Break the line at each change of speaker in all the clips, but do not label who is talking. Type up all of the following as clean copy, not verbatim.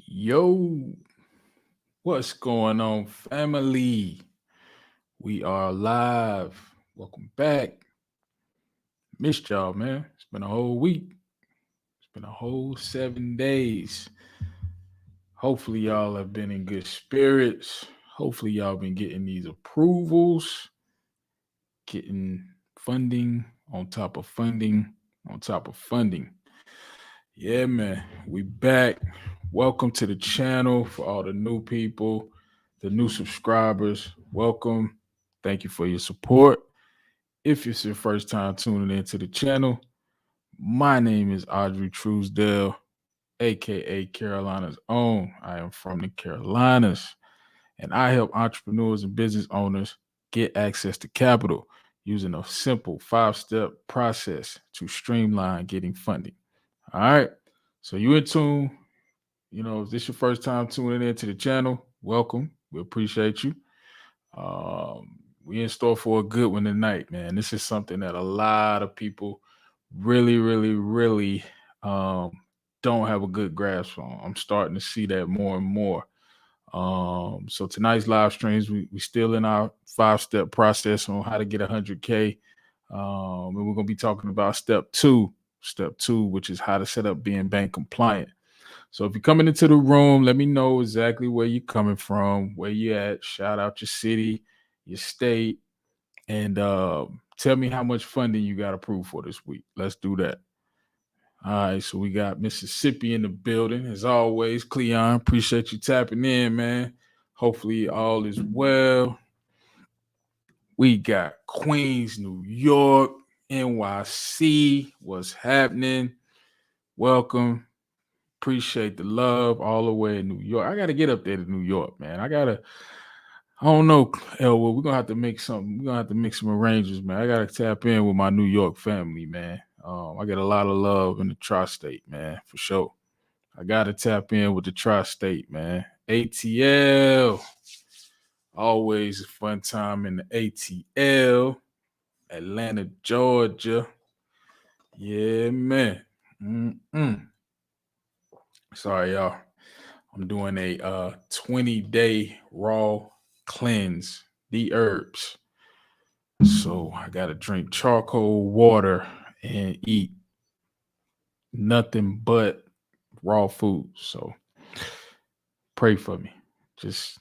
Yo, what's going on, family? We are live. Welcome back. Missed y'all, man. It's been a whole week. It's been a whole 7 days. Hopefully, y'all have been in good spirits. Hopefully, y'all been getting these approvals, getting funding on top of funding on top of funding. Yeah, man. We back. Welcome to the channel for all the new people, the new subscribers. Welcome. Thank you for your support. If it's your first time tuning into the channel, my name is Audrey Truesdale, aka Carolina's Own. I am from the Carolinas, and I help entrepreneurs and business owners get access to capital using a simple 5-step process to streamline getting funding. All right. So you in tune. If this your first time tuning into the channel, welcome. We appreciate you. We in store for a good one tonight, man. This is something that a lot of people really don't have a good grasp on. I'm starting to see that more and more. So tonight's live streams, we still in our 5-step process on how to get 100K. And we're going to be talking about step two, which is how to set up being bank compliant. So if you're coming into the room, let me know exactly where you're coming from, where you're at. Shout out your city, your state, and tell me how much funding you got approved for this week. Let's do that. All right, so we got Mississippi in the building. As always, Cleon, appreciate you tapping in, man. Hopefully all is well. We got Queens, New York, NYC. What's happening? Welcome. Appreciate the love all the way in New York. I got to get up there to New York, man. I don't know, Elwood. We're going to have to make something. We're going to have to make some arrangements, man. I got to tap in with my New York family, man. I get a lot of love in the tri-state, man, for sure. I got to tap in with the tri-state, man. ATL. Always a fun time in the ATL. Atlanta, Georgia. Yeah, man. Sorry, y'all. I'm doing a 20-day raw cleanse, the herbs. So I got to drink charcoal water and eat nothing but raw food. So pray for me. Just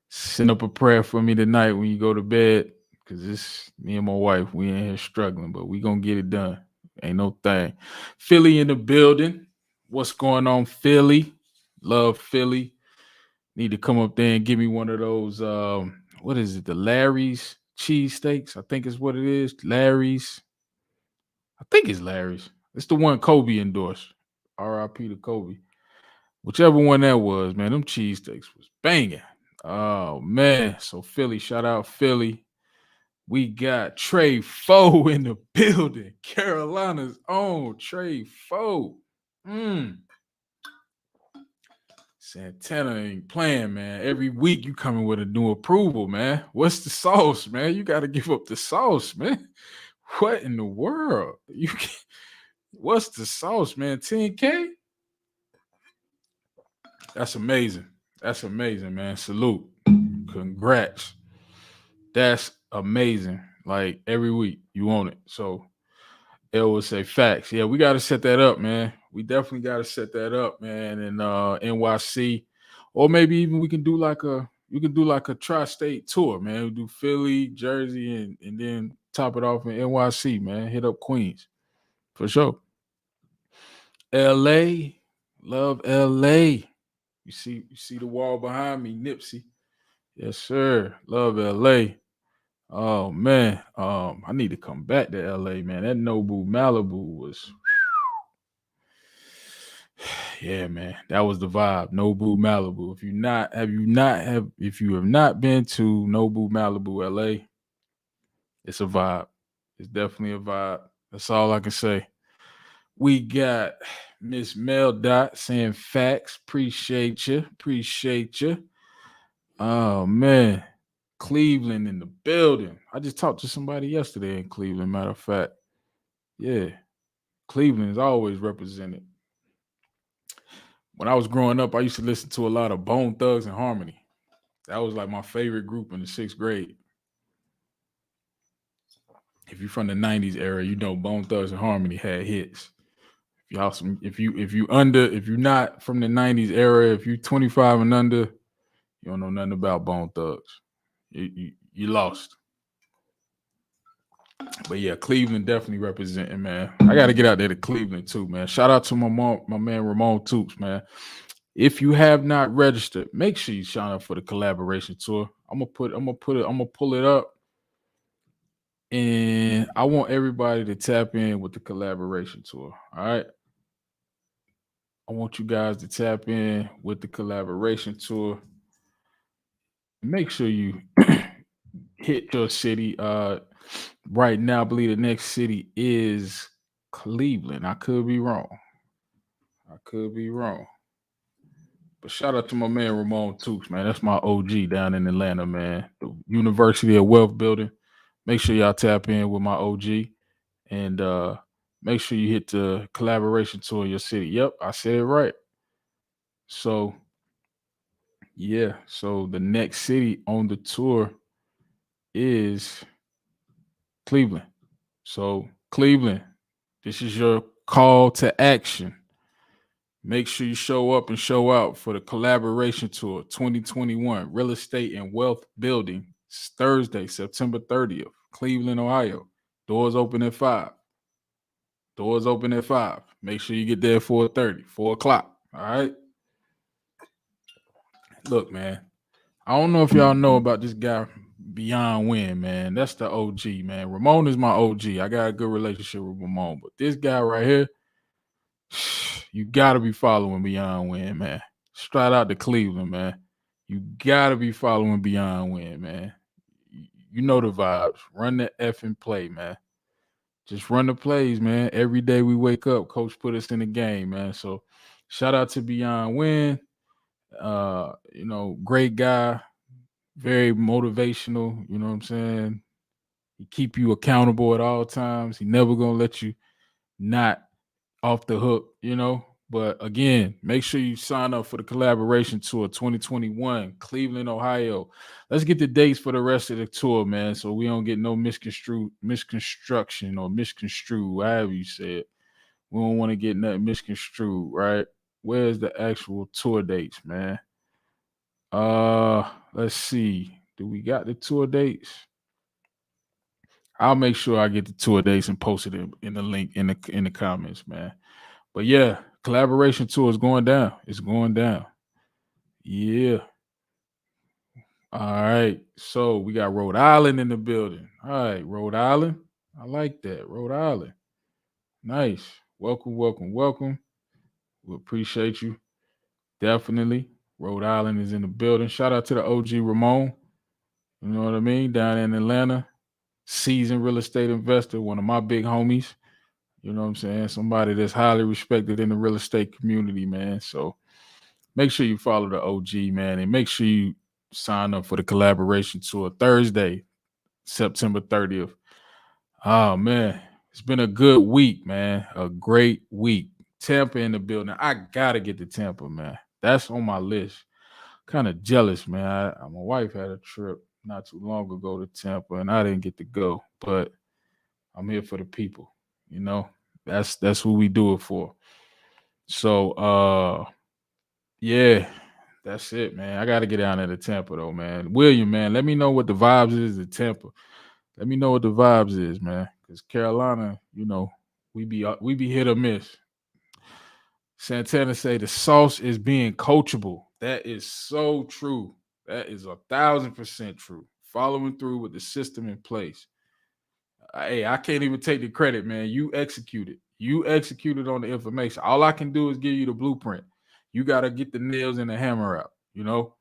send up a prayer for me tonight when you go to bed, because it's me and my wife, we in here struggling, but we going to get it done. Ain't no thing. Philly in the building. What's going on, Philly? Love Philly. Need to come up there and give me one of those, what is it, the Larry's cheesesteaks? I think is what it is. Larry's. I think it's Larry's. It's the one Kobe endorsed. R.I.P. to Kobe. Whichever one that was, man, them cheesesteaks was banging. Oh, man. So Philly, shout out Philly. We got Trey Foe in the building. Carolina's own Trey Foe. Santana ain't playing, man. Every week you coming with a new approval, man. What's the sauce, man? You got to give up the sauce, man. What in the world? What's the sauce, man? 10K? That's amazing. That's amazing, man. Salute. Congrats. That's amazing. Like every week you want it. So El would say facts. Yeah, we got to set that up, man. We definitely got to set that up, man. In NYC, or maybe even we can do like a tri-state tour, man. We do Philly, Jersey, and then top it off in NYC, man. Hit up Queens for sure. LA, love LA. You see the wall behind me, Nipsey. Yes, sir. Love LA. Oh man, I need to come back to LA, man. That Nobu Malibu was, yeah, man. That was the vibe. Nobu Malibu. If you have not been to Nobu Malibu, LA, it's a vibe. It's definitely a vibe. That's all I can say. We got Miss Mel Dot saying facts. Appreciate you. Oh man. Cleveland in the building. I just talked to somebody yesterday in Cleveland, matter of fact. Yeah. Cleveland is always represented. when I was growing up, I used to listen to a lot of Bone Thugs and Harmony. That was like my favorite group in the 6th grade. If you're from the 90s era, you know Bone Thugs and Harmony had hits. If you're not from the 90s era, if you're 25 and under, you don't know nothing about Bone Thugs. You lost. But yeah, Cleveland definitely representing, man. I got to get out there to Cleveland too, man. Shout out to my man Ramon Toops, man. If you have not registered, make sure you sign up for the collaboration tour. I'm gonna pull it up, and I want everybody to tap in with the collaboration tour. All right. I want you guys to tap in with the collaboration tour. Make sure you hit your city. Right now, I believe the next city is Cleveland. I could be wrong. But shout out to my man Ramon Toops, man. That's my OG down in Atlanta, man. The University of Wealth Building. Make sure y'all tap in with my OG. And make sure you hit the collaboration tour in your city. Yep, I said it right. So, yeah. So the next city on the tour is Cleveland. So, Cleveland, this is your call to action. Make sure you show up and show out for the collaboration tour 2021 Real Estate and Wealth Building. It's Thursday, September 30th, Cleveland, Ohio. Doors open at 5. Make sure you get there at 4:30, 4 o'clock. All right. Look, man, I don't know if y'all know about this guy, Beyond Win, man. That's the OG, man. Ramon is my OG. I got a good relationship with Ramon, but this guy right here, you got to be following Beyond Win, man. Straight out to Cleveland, man. You got to be following Beyond Win, man. You know the vibes. Run the effing play, man. Just run the plays, man. Every day we wake up, coach put us in the game, man. So shout out to Beyond Win. Great guy, very motivational, you know what I'm saying? He keep you accountable at all times. He never gonna let you not off the hook, you know. But again, make sure you sign up for the collaboration tour 2021, Cleveland, Ohio. Let's get the dates for the rest of the tour, man, so we don't get no misconstruction or misconstrued, however you say it. We don't want to get nothing misconstrued, right? Where's the actual tour dates, man? Let's see. Do we got the tour dates? I'll make sure I get the tour dates and post it in the link in the comments, man. But yeah, collaboration tour is going down. It's going down. Yeah. All right. So we got Rhode Island in the building. All right, Rhode Island. I like that. Rhode Island. Nice. Welcome. We appreciate you. Definitely. Rhode Island is in the building. Shout out to the OG Ramon. You know what I mean? Down in Atlanta. Seasoned real estate investor, one of my big homies. You know what I'm saying? Somebody that's highly respected in the real estate community, man. So make sure you follow the OG, man, and make sure you sign up for the collaboration tour Thursday, September 30th. Oh, man. It's been a good week, man. A great week. Tampa in the building. I got to get to Tampa, man. That's on my list. Kind of jealous, man. My wife had a trip not too long ago to Tampa, and I didn't get to go. But I'm here for the people. You know, that's what we do it for. So, yeah, that's it, man. I got to get down there to Tampa, though, man. William, man, let me know what the vibes is at Tampa. Let me know what the vibes is, man. Because Carolina, you know, we be hit or miss. Santana say the sauce is being coachable. That is so true. That is 1,000% true. Following through with the system in place. Hey, I can't even take the credit, man. You executed. You executed on the information. All I can do is give you the blueprint. You got to get the nails and the hammer out. You know,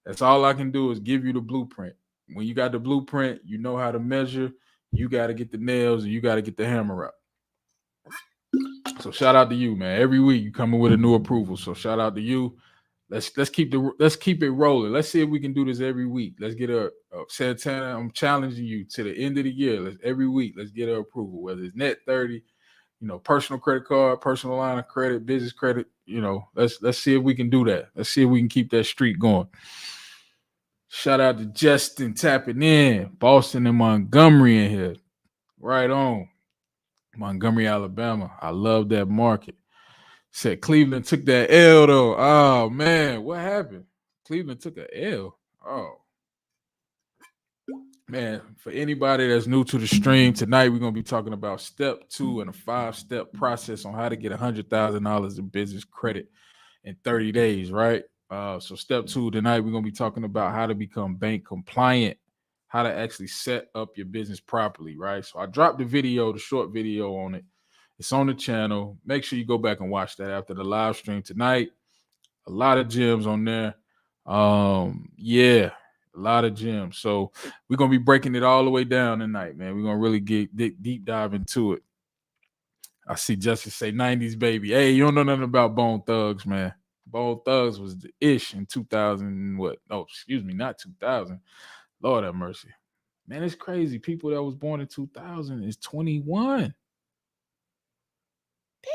that's all I can do is give you the blueprint. When you got the blueprint, you know how to measure. You got to get the nails and you got to get the hammer out. So shout out to you, man. Every week you coming with a new approval. So shout out to you. Let's keep it rolling. Let's see if we can do this every week. Let's get a Santana. I'm challenging you to the end of the year. Every week, let's get an approval. Whether it's net 30, personal credit card, personal line of credit, business credit. Let's see if we can do that. Let's see if we can keep that streak going. Shout out to Justin tapping in. Boston and Montgomery in here. Right on. Montgomery, Alabama. I love that market. Said Cleveland took that L though. Oh man, what happened? Cleveland took an L. Oh. Man, for anybody that's new to the stream, tonight we're going to be talking about step 2 in a 5-step process on how to get $100,000 in business credit in 30 days, right? So step 2 tonight, we're going to be talking about how to become bank compliant, how to actually set up your business properly, right? So I dropped the short video on it. It's on the channel. Make sure you go back and watch that after the live stream tonight. A lot of gems on there. A lot of gems. So we're going to be breaking it all the way down tonight, man. We're going to really get deep dive into it. I see Justice say 90s baby. Hey, you don't know nothing about Bone Thugs, man. Bone Thugs was the ish in 2000. What? Oh, excuse me, not 2000. Lord have mercy. Man, it's crazy. People that was born in 2000 is 21.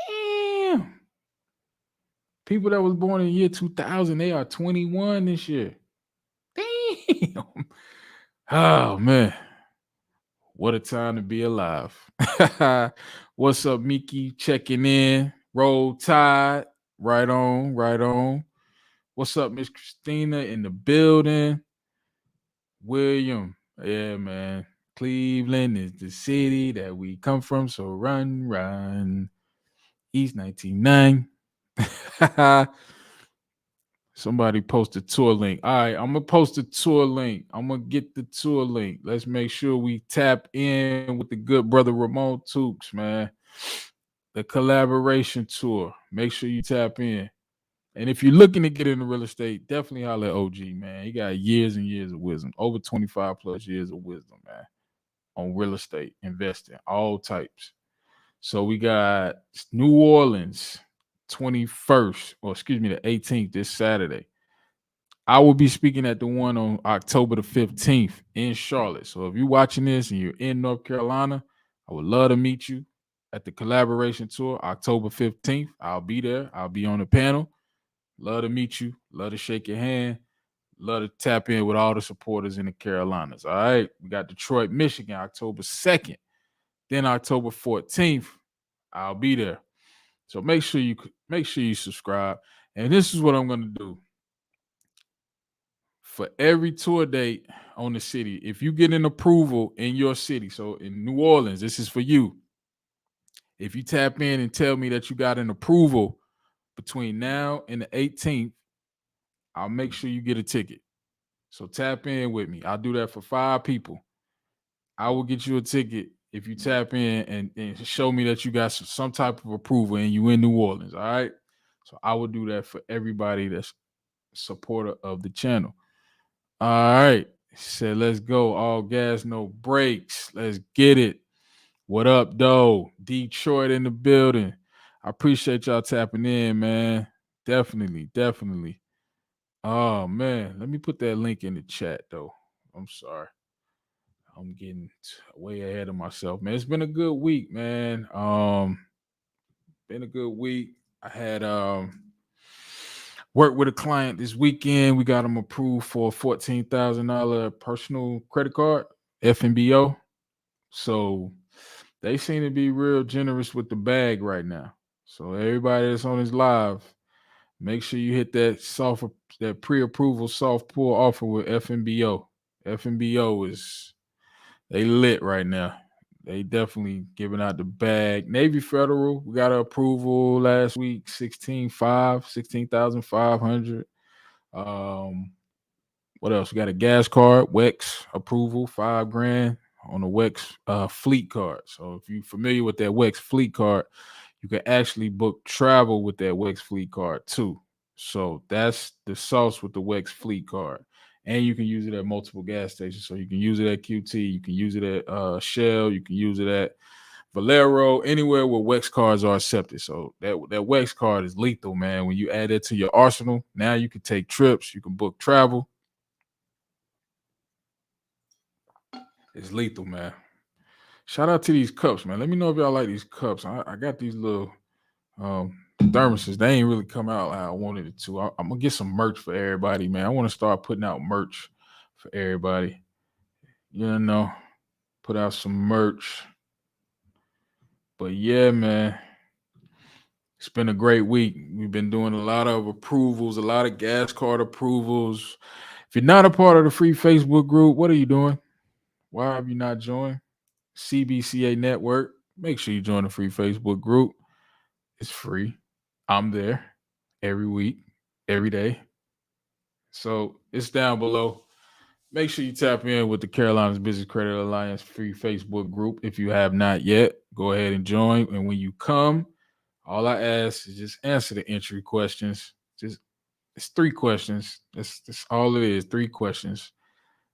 Damn. People that was born in the year 2000, they are 21 this year. Damn. Oh, man. What a time to be alive. What's up, Miki? Checking in. Roll Tide. Right on, right on. What's up, Miss Christina in the building? William. Yeah, man. Cleveland is the city that we come from, so run. East 99. Somebody post a tour link. All right, I'm going to post a tour link. I'm going to get the tour link. Let's make sure we tap in with the good brother Ramon Tukes, man. The collaboration tour. Make sure you tap in. And if you're looking to get into real estate, definitely holler at OG, man. He got years and years of wisdom, over 25 plus years of wisdom, man, on real estate, investing, all types. So we got New Orleans, 21st, or excuse me, the 18th, this Saturday. I will be speaking at the one on October the 15th in Charlotte. So if you're watching this and you're in North Carolina, I would love to meet you at the collaboration tour, October 15th. I'll be there. I'll be on the panel. Love to meet you. Love to shake your hand. Love to tap in with all the supporters in the Carolinas. All right. We got Detroit, Michigan, October 2nd. Then October 14th, I'll be there. So make sure you subscribe. And this is what I'm going to do. For every tour date on the city, if you get an approval in your city, so in New Orleans, this is for you. If you tap in and tell me that you got an approval between now and the 18th, I'll make sure you get a ticket. So tap in with me. I'll do that for 5 people. I will get you a ticket if you tap in and show me that you got some type of approval and you in New Orleans, all right? So I will do that for everybody that's a supporter of the channel. All right. Said, let's go. All gas, no brakes. Let's get it. What up, though? Detroit in the building. I appreciate y'all tapping in, man. Definitely. Oh, man. Let me put that link in the chat, though. I'm sorry. I'm getting way ahead of myself, man. It's been a good week, man. Been a good week. I had worked with a client this weekend. We got them approved for a $14,000 personal credit card, FNBO. So they seem to be real generous with the bag right now. So everybody that's on this live, make sure you hit that pre-approval soft pull offer with FNBO. FNBO is they lit right now. They definitely giving out the bag. Navy Federal, we got an approval last week, 16,500. What else? We got a gas card, WEX approval, $5,000 on a WEX fleet card. So if you're familiar with that WEX fleet card, you can actually book travel with that WEX fleet card too. So that's the sauce with the WEX fleet card. And you can use it at multiple gas stations. So you can use it at QT, you can use it at Shell, you can use it at Valero, anywhere where WEX cards are accepted. So that WEX card is lethal, man. When you add it to your arsenal, now you can take trips, you can book travel. It's lethal, man. Shout out to these cups, man. Let me know if y'all like these cups. I got these little thermoses. They ain't really come out how I wanted it to. I'm gonna get some merch for everybody, man. I want to start putting out merch for everybody. You know, put out some merch. But yeah, man, it's been a great week. We've been doing a lot of approvals, a lot of gas card approvals. If you're not a part of the free Facebook group, what are you doing? Why have you not joined? CBCA Network. Make sure you join the free Facebook group. It's free. I'm there every week, every day. So it's down below. Make sure you tap in with the Carolinas Business Credit Alliance free Facebook group. If you have not yet, go ahead and join. And when you come, all I ask is just answer the entry questions. It's 3 questions. That's all it is. 3 questions.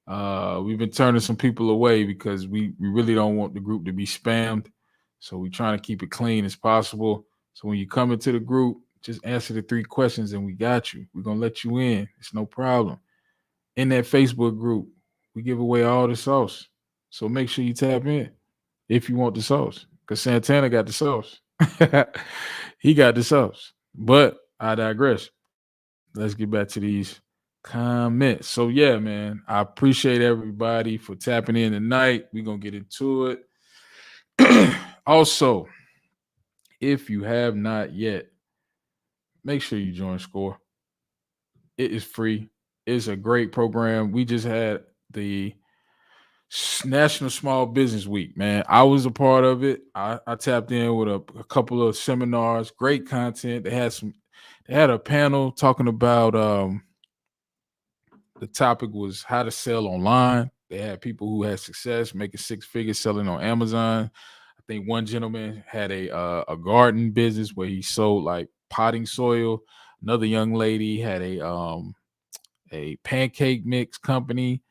We've been turning some people away because we really don't want the group to be spammed. So we're trying to keep it clean as possible. So when you come into the group, just answer the 3 questions and we got you. We're going to let you in. It's no problem. In that Facebook group, we give away all the sauce. So make sure you tap in if you want the sauce, because Santana got the sauce. He got the sauce. But I digress. Let's get back to these comments. So yeah, man, I appreciate everybody for tapping in tonight. We're going to get into it. Also, if you have not yet, make sure you join SCORE. It is free. It's a great program. We just had the National Small Business Week, man. I was a part of it. I tapped in with a couple of seminars, great content. They had a panel talking about the topic was how to sell online. They had people who had success making 6 figures selling on Amazon. I think one gentleman had a garden business where he sold like potting soil. Another young lady had a pancake mix company.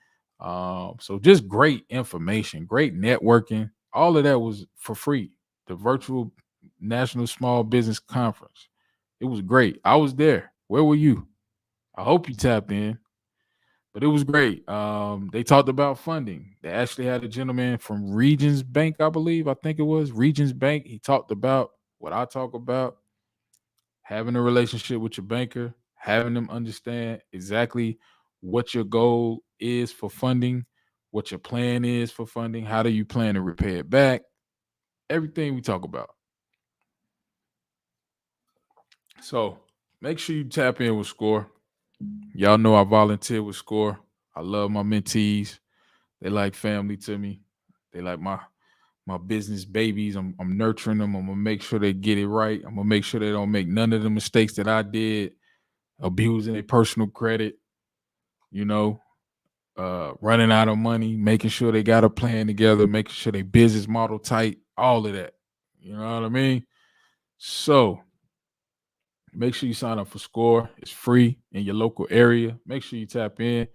So just great information, great networking. All of that was for free. The virtual National Small Business Conference. It was great. I was there. Where were you? I hope you tapped in. But it was great. They talked about funding. They actually had a gentleman from Regions Bank, I believe. I think it was Regions Bank. He talked about what I talk about, having a relationship with your banker, having them understand exactly what your goal is for funding, what your plan is for funding, how do you plan to repay it back, everything we talk about. So make sure you tap in with SCORE. Y'all know I volunteer with SCORE. I love my mentees. They like family to me. They like my business babies. I'm nurturing them. I'm gonna make sure they get it right. I'm gonna make sure they don't make none of the mistakes that I did, abusing their personal credit, running out of money, making sure they got a plan together, making sure they business model tight, all of that. You know what I mean? So make sure you sign up for SCORE. It's free in your local area. Make sure you tap in.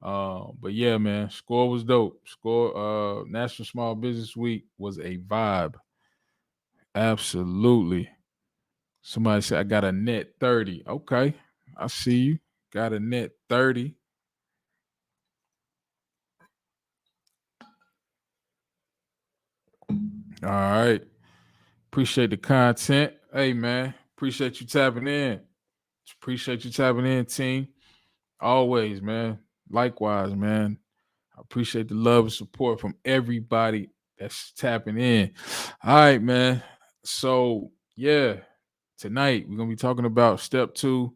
But yeah, man, SCORE was dope. SCORE National Small Business Week was a vibe. Absolutely. Somebody said I got a net 30. Okay. I see you. Got a net 30. All right. Appreciate the content. Hey, man. Appreciate you tapping in. Appreciate you tapping in, team. Always, man. Likewise, man. I appreciate the love and support from everybody that's tapping in. All right, man. So, yeah, tonight we're going to be talking about step 2,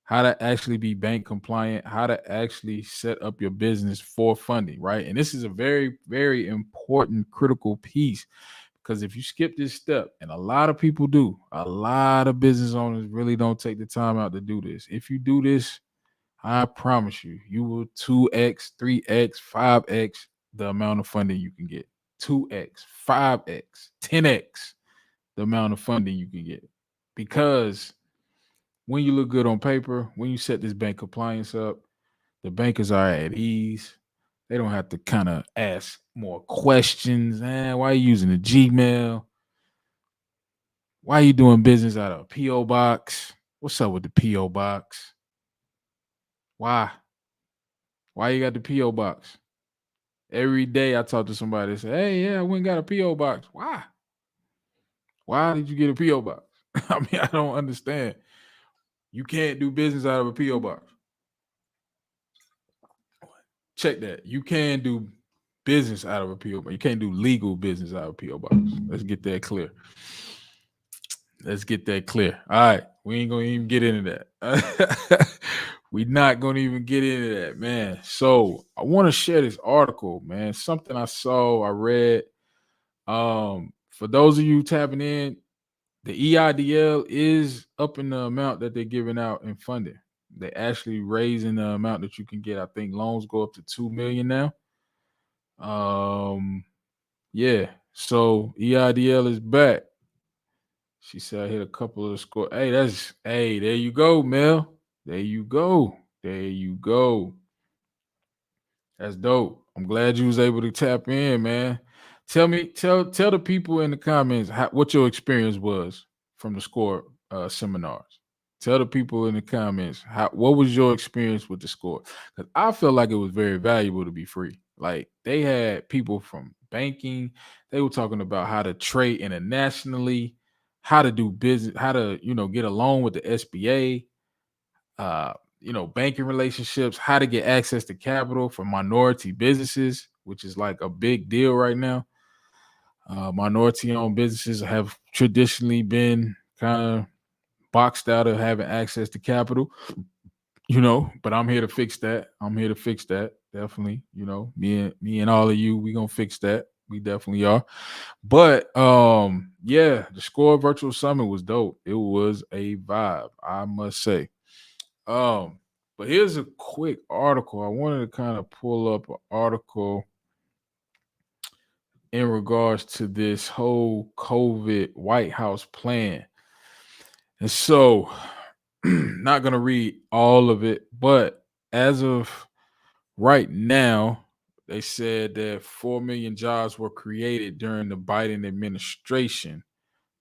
how to actually be bank compliant, how to actually set up your business for funding, right? And this is a very, very important, critical piece, because if you skip this step, and a lot of people do, a lot of business owners really don't take the time out to do this. If you do this, I promise you, you will 2x, 3x, 5x the amount of funding you can get. 2x, 5x, 10x the amount of funding you can get. Because when you look good on paper, when you set this bank compliance up, the bankers are at ease. They don't have to kind of ask more questions. Why are you using a Gmail? Why are you doing business out of a P.O. box? What's up with the P.O. box? Why? Why you got the P.O. box? Every day I talk to somebody and say, hey, yeah, I went and got a P.O. box. Why? Why did you get a P.O. box? I mean, I don't understand. You can't do business out of a P.O. box. Check that. You can do business out of a P.O. box. You can't do legal business out of a P.O. box. Let's get that clear. All right. We ain't going to even get into that. We're not going to even get into that, man. So I want to share this article, man. Something I read. For those of you tapping in, the EIDL is up in the amount that they're giving out in funding. They're actually raising the amount that you can get. I think loans go up to $2 million now. Yeah. So EIDL is back. She said I hit a couple of the score. Hey, there you go, Mel. There you go. That's dope. I'm glad you was able to tap in, man. Tell the people in the comments what your experience was from the score seminars. Tell the people in the comments what was your experience with the score? Because I felt like it was very valuable to be free. Like they had people from banking, they were talking about how to trade internationally, how to do business, how to get a loan with the SBA, banking relationships, how to get access to capital for minority businesses, which is like a big deal right now. Minority-owned businesses have traditionally been kind of boxed out of having access to capital, but I'm here to fix that. Definitely, me and all of you, we gonna fix that. We definitely are. But the Score Virtual Summit was dope. It was a vibe, I must say. But here's a quick article. I wanted to kind of pull up an article in regards to this whole COVID White House plan. And so, not going to read all of it, but as of right now, they said that 4 million jobs were created during the Biden administration,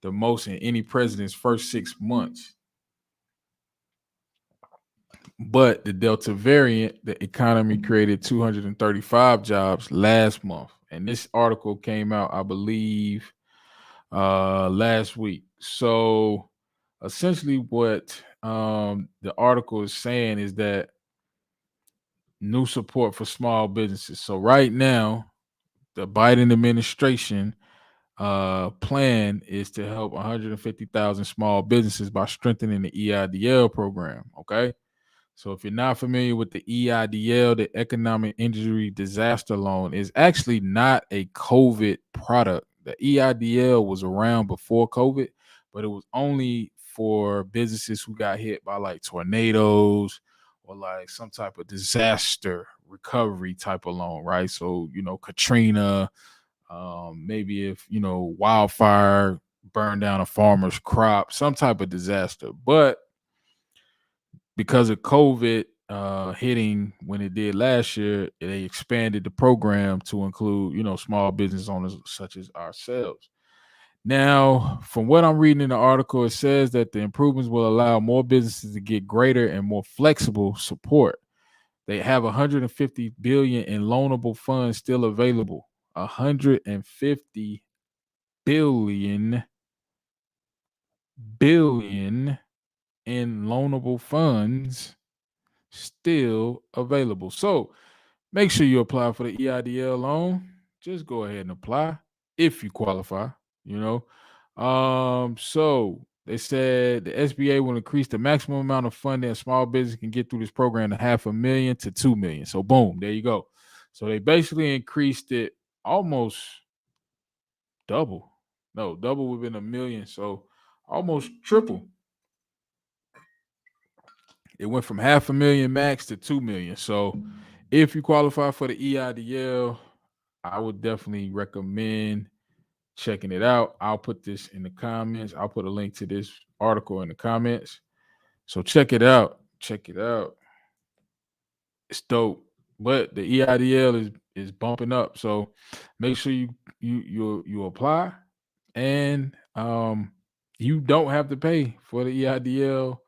the most in any president's first 6 months. But the Delta variant, the economy created 235 jobs last month. And this article came out, I believe, last week. So essentially what the article is saying is that new support for small businesses. So right now, the Biden administration plan is to help 150,000 small businesses by strengthening the EIDL program. Okay. So if you're not familiar with the EIDL, the Economic Injury Disaster Loan, is actually not a COVID product. The EIDL was around before COVID, but it was only for businesses who got hit by like tornadoes or like some type of disaster recovery type of loan, right? So, Katrina, maybe if, wildfire burned down a farmer's crop, some type of disaster. But because of COVID hitting when it did last year, they expanded the program to include, small business owners such as ourselves. Now, from what I'm reading in the article, it says that the improvements will allow more businesses to get greater and more flexible support. They have 150 billion in loanable funds still available. 150 billion in loanable funds still available. So make sure you apply for the EIDL loan. Just go ahead and apply if you qualify, So they said the SBA will increase the maximum amount of funding a small business can get through this program to $500,000 to $2 million. So boom, there you go. So they basically increased it almost double. No, double within $1 million. So almost triple. It went from $500,000 max to $2 million. So if you qualify for the EIDL, I would definitely recommend checking it out. I'll put this in the comments. I'll put a link to this article in the comments. So check it out. It's dope. But the EIDL is bumping up. So make sure you apply, and you don't have to pay for the EIDL.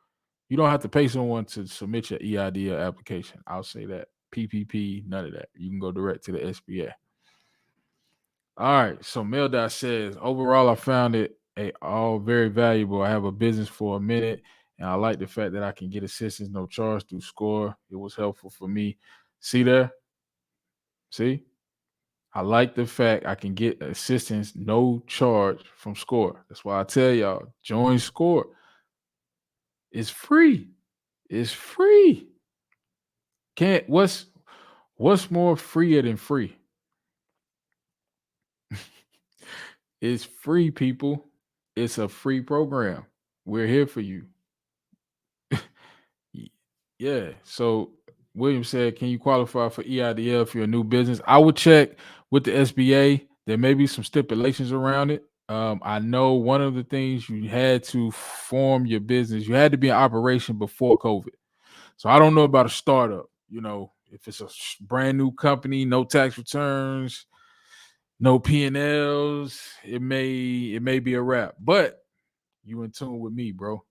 You don't have to pay someone to submit your EIDL application. I'll say that. PPP, none of that. You can go direct to the SBA. All right. So Mel says, overall, I found it all very valuable. I have a business for a minute, and I like the fact that I can get assistance, no charge through SCORE. It was helpful for me. See there? See? I like the fact I can get assistance, no charge from SCORE. That's why I tell y'all, join SCORE. It's free. It's free. What's more freer than free? It's free, people. It's a free program. We're here for you. Yeah. So William said, can you qualify for EIDL if you're a new business? I would check with the SBA. There may be some stipulations around it. I know one of the things you had to form your business, you had to be in operation before COVID. So I don't know about a startup. If it's a brand new company, no tax returns, no P&Ls, it may be a wrap. But you in tune with me, bro.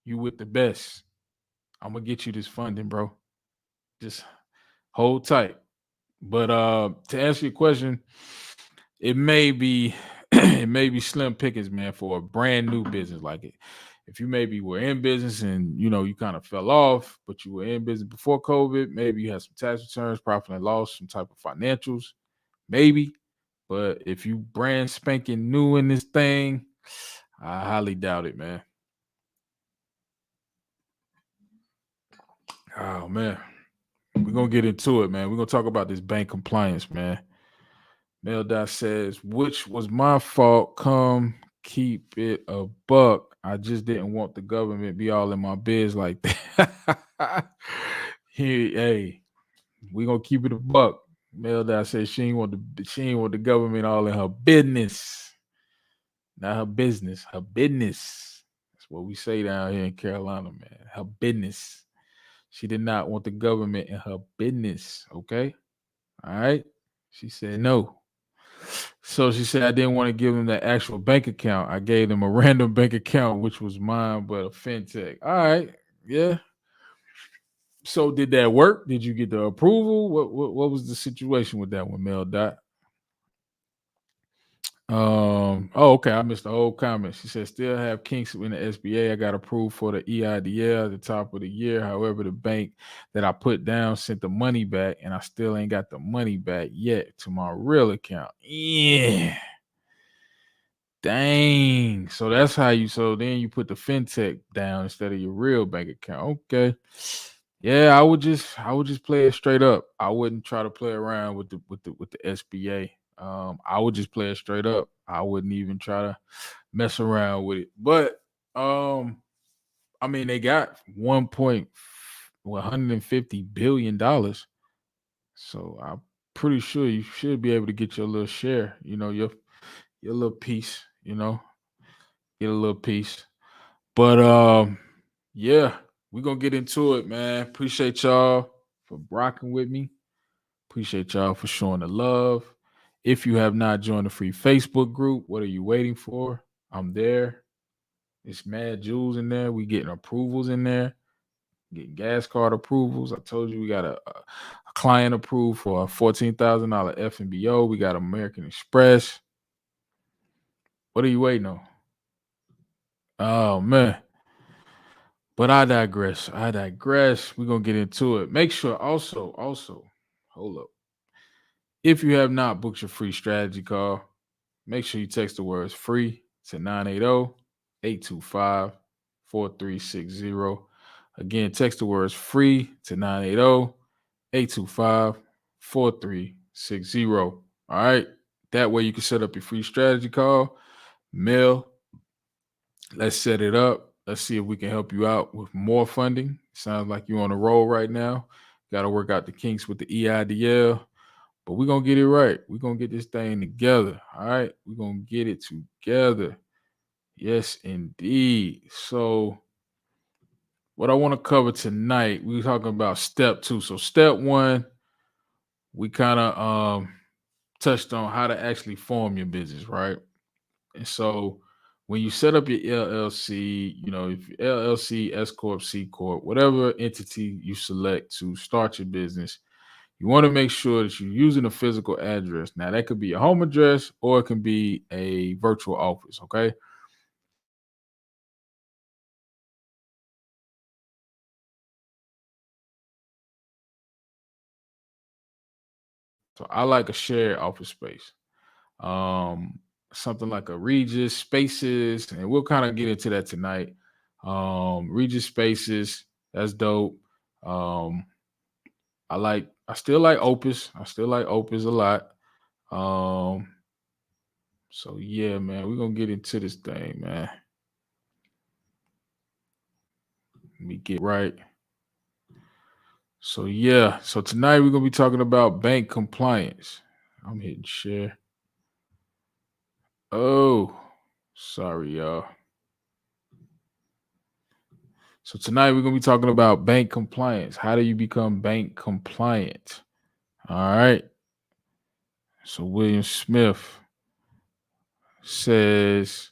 You with the best. I'm gonna get you this funding, bro. Just hold tight. But to answer your question, it may be slim pickings, man, for a brand new business like it. If you maybe were in business and you kind of fell off, but you were in business before COVID, maybe you had some tax returns, profit and loss, some type of financials, maybe. But if you brand spanking new in this thing, I highly doubt it, man. Oh man. We're gonna get into it, man. We're gonna talk about this bank compliance, man. Mel says, which was my fault. Come keep it a buck. I just didn't want the government be all in my biz like that. Hey, we gonna keep it a buck. Mel says she ain't want the government all in her business. Not her business, her business. That's what we say down here in Carolina, man. Her business. She did not want the government in her business. Okay. All right. She said no. So she said I didn't want to give them the actual bank account. I gave them a random bank account, which was mine, but a fintech. All right. Yeah. So did that work? Did you get the approval? What was the situation with that one, Mel Dot? Okay, I missed the whole comment. She said still have kinks in the SBA. I got approved for the EIDL at the top of the year. However, the bank that I put down sent the money back, and I still ain't got the money back yet to my real account. Yeah. Dang. So that's how so then you put the fintech down instead of your real bank account. Okay. Yeah, I would just play it straight up. I wouldn't try to play around with the SBA. I would just play it straight up. I wouldn't even try to mess around with it. But I mean, they got $150 billion. So I'm pretty sure you should be able to get your little share, your little piece, get a little piece. But yeah, we're gonna get into it, man. Appreciate y'all for rocking with me. Appreciate y'all for showing the love. If you have not joined the free Facebook group, what are you waiting for? I'm there. It's mad jewels in there. We getting approvals in there. Getting gas card approvals. I told you we got a client approved for a $14,000 FNBO. We got American Express. What are you waiting on? Oh man. But I digress. We're gonna get into it. Make sure also, hold up. If you have not booked your free strategy call, make sure you text the words free to 980-825-4360. Again, text the words free to 980-825-4360. All right. That way you can set up your free strategy call. Mel, let's set it up. Let's see if we can help you out with more funding. Sounds like you're on a roll right now. Got to work out the kinks with the EIDL, but we're going to get it right. We're going to get this thing together. All right. We're going to get it together. Yes, indeed. So what I want to cover tonight, we're talking about step 2. So step 1, we kind of touched on how to actually form your business, right? And so when you set up your LLC, if LLC, S Corp, C Corp, whatever entity you select to start your business, you want to make sure that you're using a physical address. Now, that could be a home address or it can be a virtual office, okay? So I like a shared office space. Um, Something like a Regis Spaces, and we'll kind of get into that tonight. Regis Spaces, that's dope. Um, I still like Opus. I still like Opus a lot. Um, so yeah, man, we're gonna get into this thing, man. Let me get right. So yeah, so tonight we're gonna be talking about bank compliance. I'm hitting share. Oh, sorry, y'all. So tonight we're gonna be talking about bank compliance. How do you become bank compliant? All right. So William Smith says,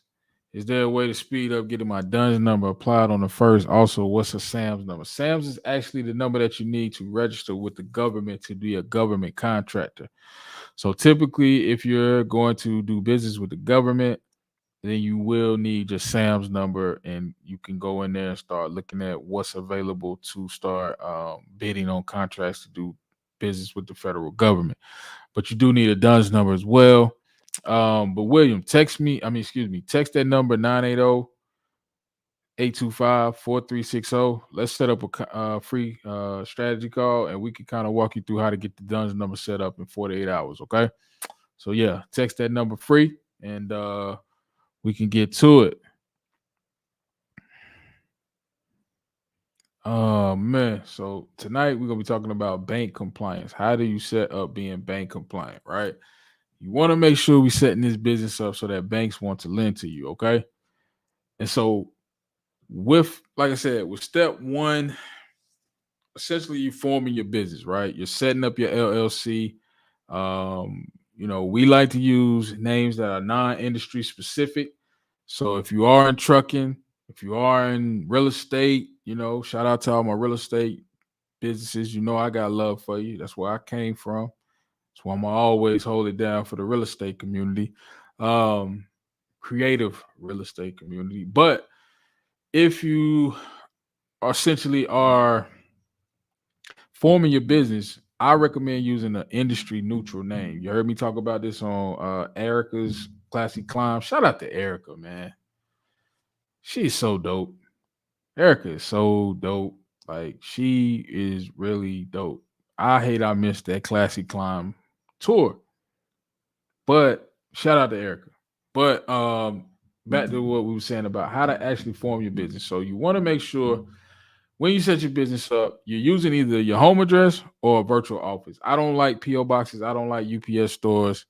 "Is there a way to speed up getting my DUNS number applied on the first? Also, what's a SAMS number? SAMS is actually the number that you need to register with the government to be a government contractor. So typically, if you're going to do business with the government, then you will need your SAMS number, and you can go in there and start looking at what's available to start bidding on contracts to do business with the federal government. But you do need a DUNS number as well. But William, text that number 980-825-4360. Let's set up a free strategy call, and we can kind of walk you through how to get the DUNS number set up in 48 hours. Okay. So yeah, text that number free, and we can get to it. Oh man. So tonight we're gonna be talking about bank compliance. How do you set up being bank compliant, right? You want to make sure we're setting this business up so that banks want to lend to you, okay? And so with, like I said, with step one, essentially you forming your business, right? You're setting up your LLC. We like to use names that are non-industry specific. So if you are in trucking, if you are in real estate, shout out to all my real estate businesses. I got love for you. That's where I came from. That's why I'm always hold it down for the real estate community, creative real estate community. But if you essentially are forming your business, I recommend using an industry neutral name. You heard me talk about this on Erica's Classy Climb. Shout out to Erica, man. She's so dope. Erica is so dope. Like, she is really dope. I hate I missed that Classy Climb tour. But shout out to Erica. But back to what we were saying about how to actually form your business. So you want to make sure when you set your business up, you're using either your home address or a virtual office. I don't like PO boxes. I don't like UPS stores.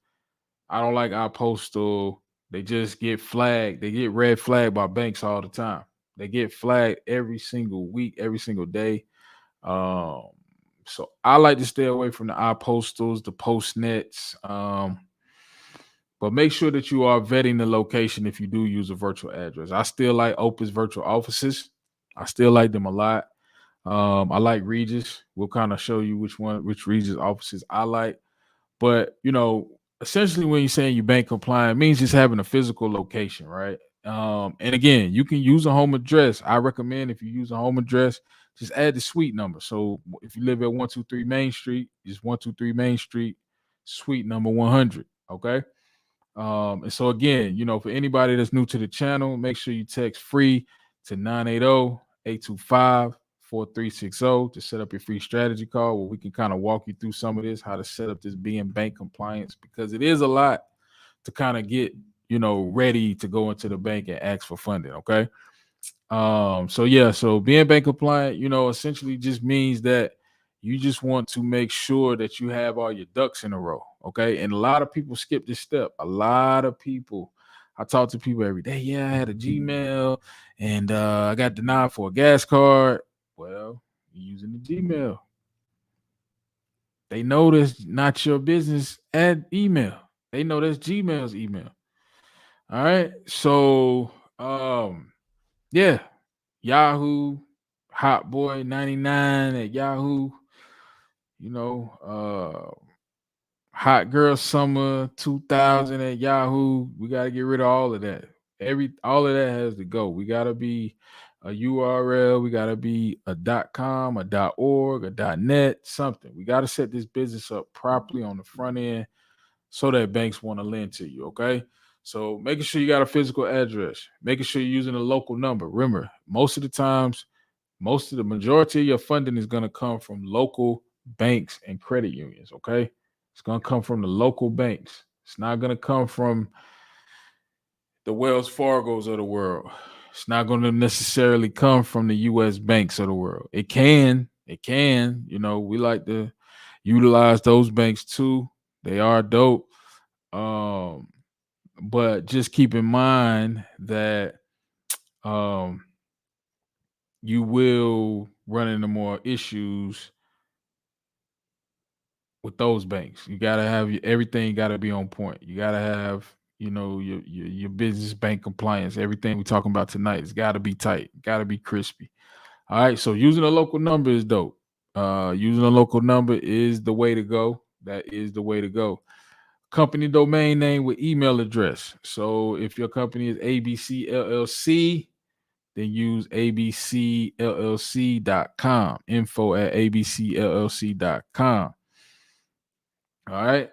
I don't like our postal. They just get flagged. They get red flagged by banks all the time. They get flagged every single week, every single day. Um, so I like to stay away from the iPostals, the Postnets. But make sure that you are vetting the location if you do use a virtual address. I still like Opus virtual offices. I still like them a lot. I like Regis. We'll kind of show you which Regis offices I like. But essentially, when you're saying you bank compliant, it means just having a physical location, right? And again, you can use a home address. I recommend if you use a home address, just add the suite number. So if you live at 123 Main Street, just 123 Main Street, suite number 100. Okay. And so again, for anybody that's new to the channel, make sure you text free to 980-825-4360 to set up your free strategy call where we can kind of walk you through some of this, how to set up this being bank compliance, because it is a lot to kind of get, ready to go into the bank and ask for funding. Okay. So being bank compliant, essentially just means that you just want to make sure that you have all your ducks in a row. Okay. And a lot of people skip this step. A lot of people, I talk to people every day. Yeah, I had a Gmail and I got denied for a gas card. Well, you're using the Gmail. They know that's not your business at email. They know that's Gmail's email. All right. So yeah, Yahoo, Hotboy 99 at Yahoo. Hot Girl Summer 2000 at Yahoo. We got to get rid of all of that. All of that has to go. We got to be a URL. We got to be a .com, a .org, a .net, something. We got to set this business up properly on the front end so that banks want to lend to you, okay? So making sure you got a physical address, making sure you're using a local number. Remember, most of the majority of your funding is going to come from local banks and credit unions, okay? It's going to come from the local banks. It's not going to come from the Wells Fargos of the world. It's not going to necessarily come from the US banks of the world. It can, we like to utilize those banks too. They are dope. But just keep in mind that you will run into more issues with those banks. You gotta have everything gotta be on point. You gotta have, your business bank compliance. Everything we're talking about tonight has got to be tight, got to be crispy. All right. So using a local number is dope. Using a local number is the way to go. That is the way to go. Company domain name with email address. So if your company is ABC LLC, then use abcllc.com. Info at abcllc.com. All right.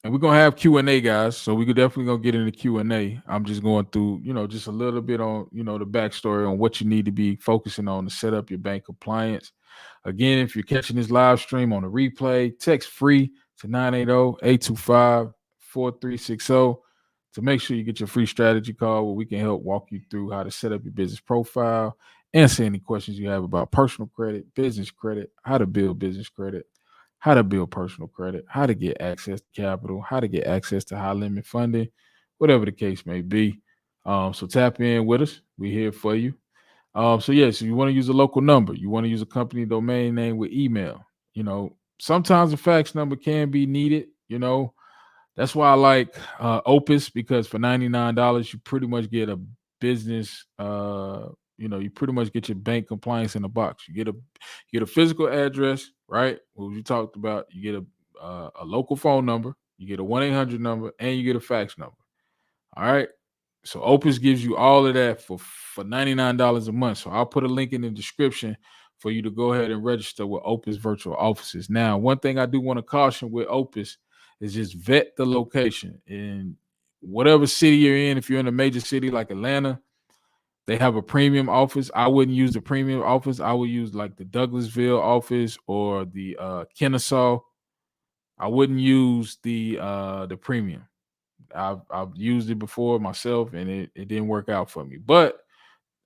And we're gonna have Q&A, guys. So we could definitely gonna get into Q&A. I'm just going through, just a little bit on, the backstory on what you need to be focusing on to set up your bank compliance. Again, if you're catching this live stream on a replay, text free to 980-825-4360 to make sure you get your free strategy call where we can help walk you through how to set up your business profile, answer any questions you have about personal credit, business credit, how to build business credit, how to build personal credit, how to get access to capital, how to get access to high limit funding, whatever the case may be. So tap in with us. We're here for you. So you want to use a local number. You want to use a company domain name with email. Sometimes a fax number can be needed. That's why I like Opus, because for $99, you pretty much get a business. You pretty much get your bank compliance in a box. You get a physical address, right? What we talked about. You get a local phone number. You get a 1-800 number, and you get a fax number. All right. So Opus gives you all of that for $99 a month. So I'll put a link in the description for you to go ahead and register with Opus Virtual Offices. Now, one thing I do want to caution with Opus is just vet the location. In whatever city you're in, if you're in a major city like Atlanta, they have a premium office. I wouldn't use the premium office. I would use like the Douglasville office or the Kennesaw. I wouldn't use the premium. I've used it before myself, and it didn't work out for me. But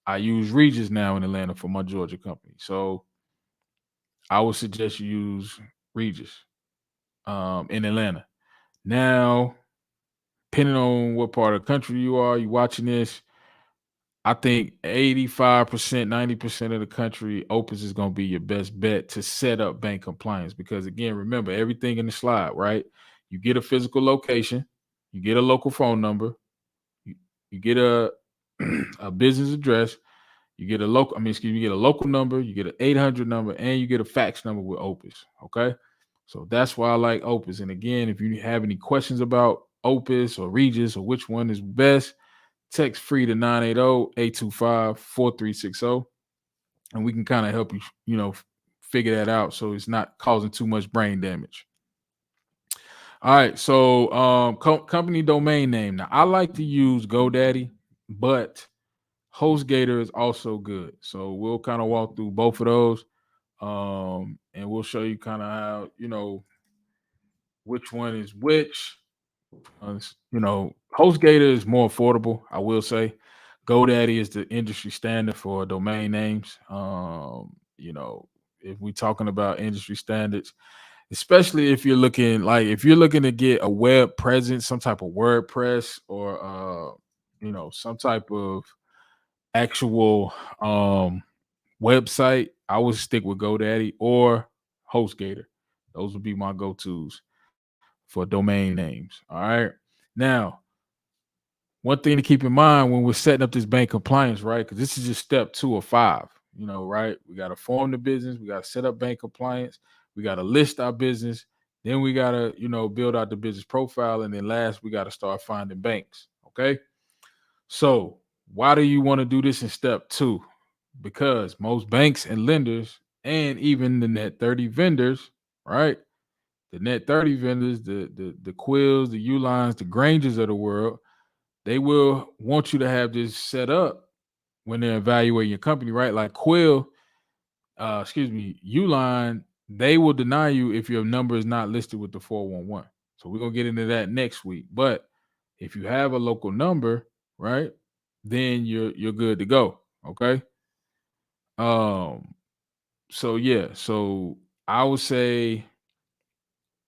I use Regis now in Atlanta for my Georgia company. So I would suggest you use Regis in Atlanta. Now, depending on what part of the country you watching this, I think 85%, 90% of the country, Opus is going to be your best bet to set up bank compliance. Because again, remember everything in the slide, right? You get a physical location, you get a local phone number, you get a business address, you get a local number, you get an 800 number, and you get a fax number with Opus. Okay. So that's why I like Opus. And again, if you have any questions about Opus or Regis or which one is best, text free to 980-825-4360. And we can kind of help you, figure that out so it's not causing too much brain damage. All right. So company domain name. Now, I like to use GoDaddy, but HostGator is also good. So we'll kind of walk through both of those. And we'll show you kind of how, which one is which. HostGator is more affordable, I will say. GoDaddy is the industry standard for domain names. If we're talking about industry standards, especially if you're looking to get a web presence, some type of WordPress or some type of actual website, I would stick with GoDaddy or HostGator. Those would be my go-tos for domain names. All right. Now, one thing to keep in mind when we're setting up this bank compliance, right? Because this is just step 2 of 5. right? We got to form the business. We got to set up bank compliance. We got to list our business. Then we got to, build out the business profile. And then last, we got to start finding banks. Okay. So why do you want to do this in step 2? Because most banks and lenders and even the net 30 vendors, right? The net 30 vendors, the Quills, the Ulines, the Grangers of the world, they will want you to have this set up when they're evaluating your company, right? Like Quill, Uline, they will deny you if your number is not listed with the 411. So we're gonna get into that next week. But if you have a local number, right, then you're good to go. Okay. So yeah, so I would say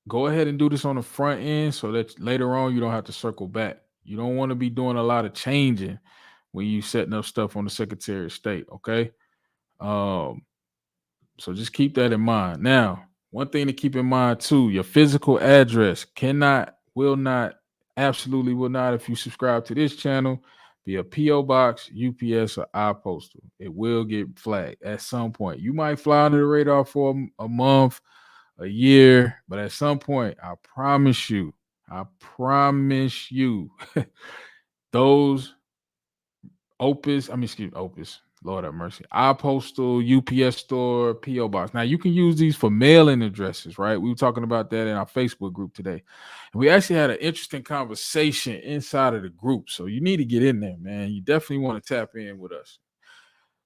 go ahead and do this on the front end so that later on you don't have to circle back. You don't want to be doing a lot of changing when you setting up stuff on the Secretary of State. Okay. Um, so just keep that in mind. Now, one thing to keep in mind too, your physical address absolutely will not, if you subscribe to this channel, be a PO box, UPS, or iPostal. It will get flagged at some point. You might fly under the radar for a month, a year, but at some point, I promise you, those Opus, Lord have mercy, iPostal, UPS store, PO box. Now you can use these for mailing addresses, right? We were talking about that in our Facebook group today, and we actually had an interesting conversation inside of the group. So you need to get in there, man. You definitely want to tap in with us.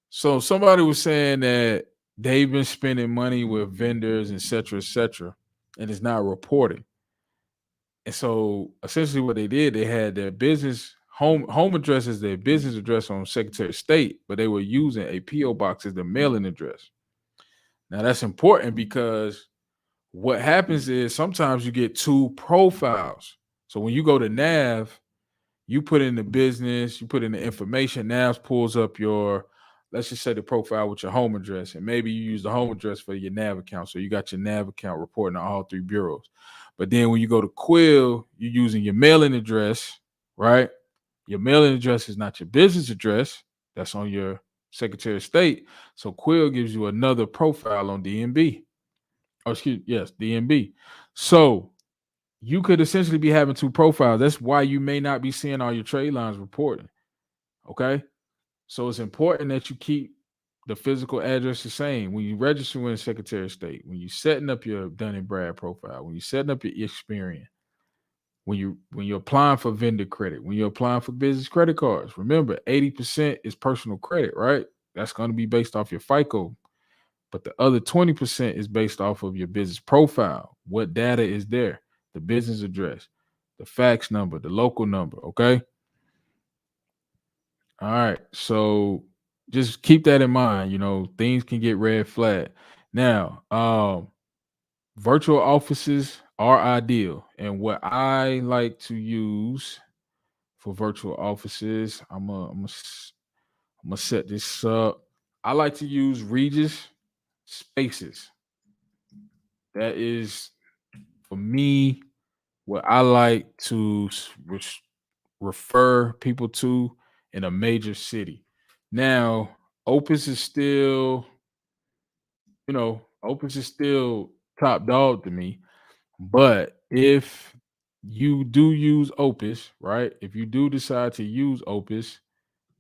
So somebody was saying that they've been spending money with vendors, et cetera, and it's not reporting. And so essentially what they did, they had their business home address as their business address on Secretary of State, but they were using a PO box as their mailing address. Now that's important because what happens is sometimes you get 2 profiles. So when you go to Nav, you put in the business, you put in the information, Nav pulls up your, let's just say, the profile with your home address, and maybe you use the home address for your Nav account. So you got your Nav account reporting to all 3 bureaus. But then when you go to Quill, you're using your mailing address, right? Your mailing address is not your business address. That's on your Secretary of State. So Quill gives you another profile on DMB. DMB. So you could essentially be having 2 profiles. That's why you may not be seeing all your trade lines reporting. Okay. So it's important that you keep the physical address the same when you register with the Secretary of State, when you're setting up your Dun and Brad profile, when you're setting up your Experian, when you're applying for vendor credit, when you're applying for business credit cards. Remember, 80% is personal credit, right? That's going to be based off your FICO. But the other 20% is based off of your business profile. What data is there? The business address, the fax number, the local number, okay? All right. So just keep that in mind. Things can get red flag. Now, virtual offices are ideal. And what I like to use for virtual offices, I'm gonna set this up. I like to use Regis Spaces. That is, for me, what I like to refer people to in a major city. Now, Opus is still, Opus is still top dog to me. But if you do use Opus, right? If you do decide to use Opus,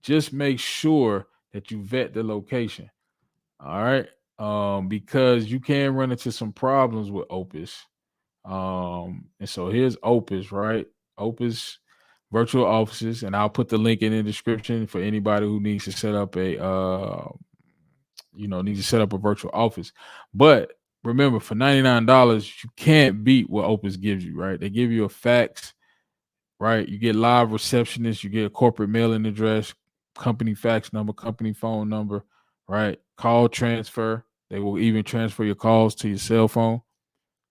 just make sure that you vet the location. All right. Because you can run into some problems with Opus. And so here's Opus, right? Opus virtual offices, and I'll put the link in the description for anybody who needs to set up a virtual office. But remember, for $99, you can't beat what Opus gives you, right? They give you a fax, right? You get live receptionist, you get a corporate mailing address, company fax number, company phone number, right? Call transfer. They will even transfer your calls to your cell phone.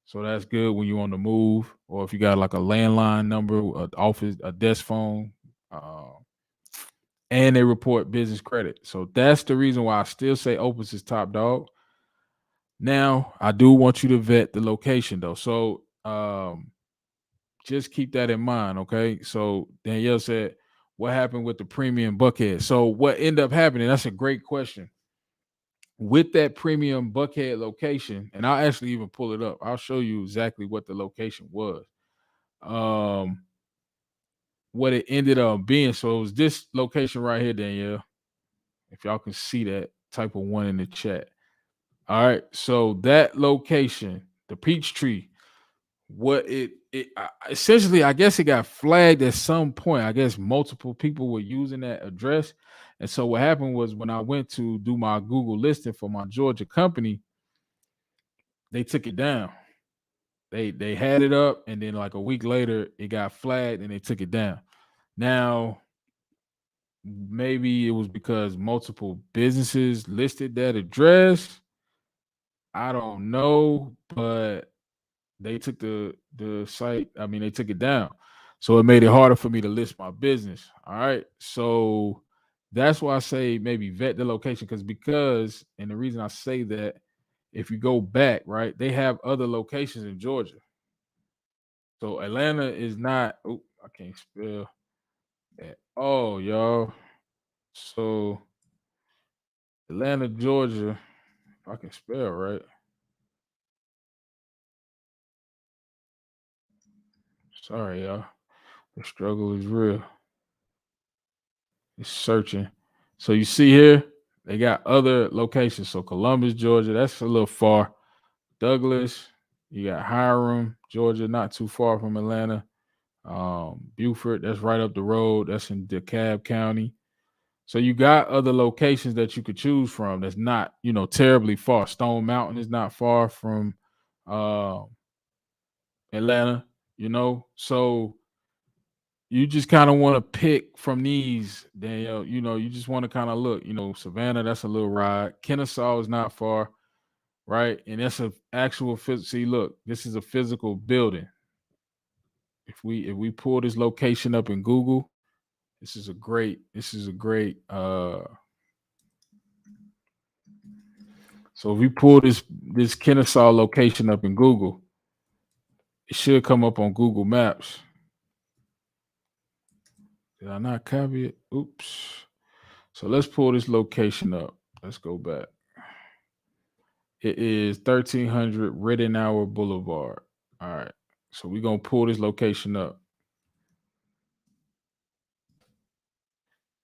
So that's good when you're on the move, or if you got like a landline number, an office, a desk phone, and they report business credit. So that's the reason why I still say Opus is top dog. Now, I do want you to vet the location though. So just keep that in mind, okay? So Danielle said, what happened with the premium Buckhead? So what ended up happening, that's a great question. with that premium Buckhead location, and I'll actually even pull it up. I'll show you exactly what the location was. What it ended up being. So it was this location right here, Danielle. If y'all can see that, type of one in the chat. All right. So that location, the Peachtree, what essentially, I guess it got flagged at some point. I guess multiple people were using that address. And so what happened was when I went to do my Google listing for my Georgia company, they took it down. They had it up, and then like a week later, it got flagged and they took it down. Now, maybe it was because multiple businesses listed that address. I don't know, but they took the site. I mean, they took it down, so it made it harder for me to list my business. All right, so that's why I say maybe vet the location because, and the reason I say that, if you go back, right, they have other locations in Georgia. So Atlanta is not. Oh, I can't spell that. Oh, y'all. So Atlanta, Georgia. If I can spell right. Sorry, y'all. The struggle is real. It's searching. So you see here, they got other locations. So Columbus, Georgia, that's a little far. Douglas, you got Hiram, Georgia, not too far from Atlanta. Beaufort, that's right up the road. That's in DeKalb County. So you got other locations that you could choose from. That's not, terribly far. Stone Mountain is not far from Atlanta. So you just kind of want to pick from these, Danielle. You just want to kind of look. Savannah, that's a little ride. Kennesaw is not far, right? And that's an actual see. Look, this is a physical building. If we pull this location up in Google, this is a great. So if we pull this Kennesaw location up in Google, it should come up on Google Maps. Did I not copy it? Oops. So let's pull this location up. Let's go back. It is 1300 Riddenauer Boulevard. All right. So we're going to pull this location up.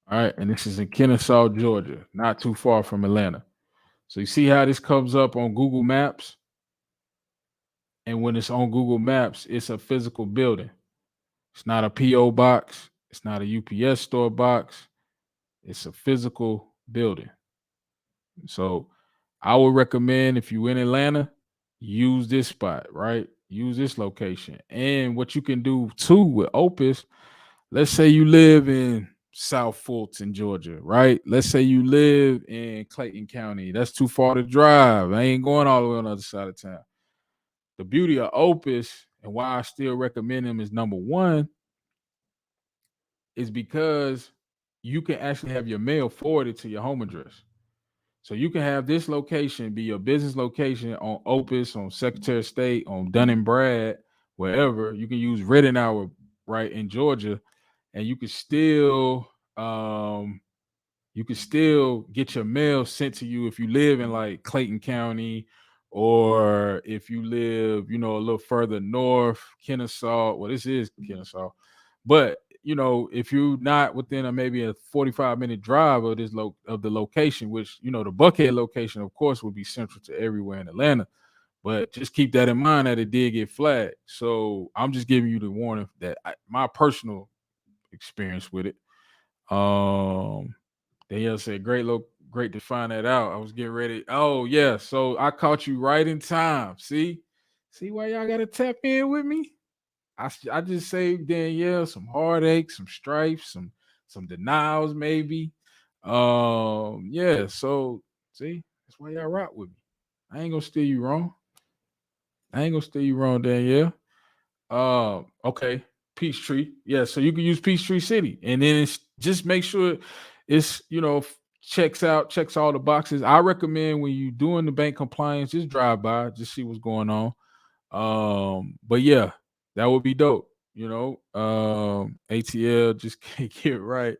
All right. And this is in Kennesaw, Georgia, not too far from Atlanta. So you see how this comes up on Google Maps? And when it's on Google Maps, it's a physical building. It's not a P.O. box. It's not a UPS store box. It's a physical building. So I would recommend, if you're in Atlanta, use this spot, right? Use this location. And what you can do too with Opus, let's say you live in South Fulton, Georgia, right? Let's say you live in Clayton County. That's too far to drive. I ain't going all the way on the other side of town. The beauty of Opus and why I still recommend them is number one, is because you can actually have your mail forwarded to your home address. So you can have this location be your business location on Opus, on Secretary of State, on Dun and Brad, wherever. You can use Riddenauer, right, in Georgia, and you can still get your mail sent to you if you live in like Clayton County, or if you live, a little further north, Kennesaw. Well, this is Kennesaw, but if you're not within maybe a 45-minute drive of the location, which the Buckhead location, of course, would be central to everywhere in Atlanta. But just keep that in mind that it did get flagged. So I'm just giving you the warning that my personal experience with it. Danielle said, great to find that out. I was getting ready. Oh, yeah. So I caught you right in time. See why y'all got to tap in with me? I just saved Danielle some heartache, some strife, some denials, maybe. Yeah. So see, that's why y'all rock with me. I ain't gonna steer you wrong. Danielle. Okay. Peachtree. Yeah, so you can use Peachtree City. And then it's just make sure it's, checks all the boxes. I recommend when you're doing the bank compliance, just drive by, just see what's going on. But yeah, that would be dope. ATL just can't get right.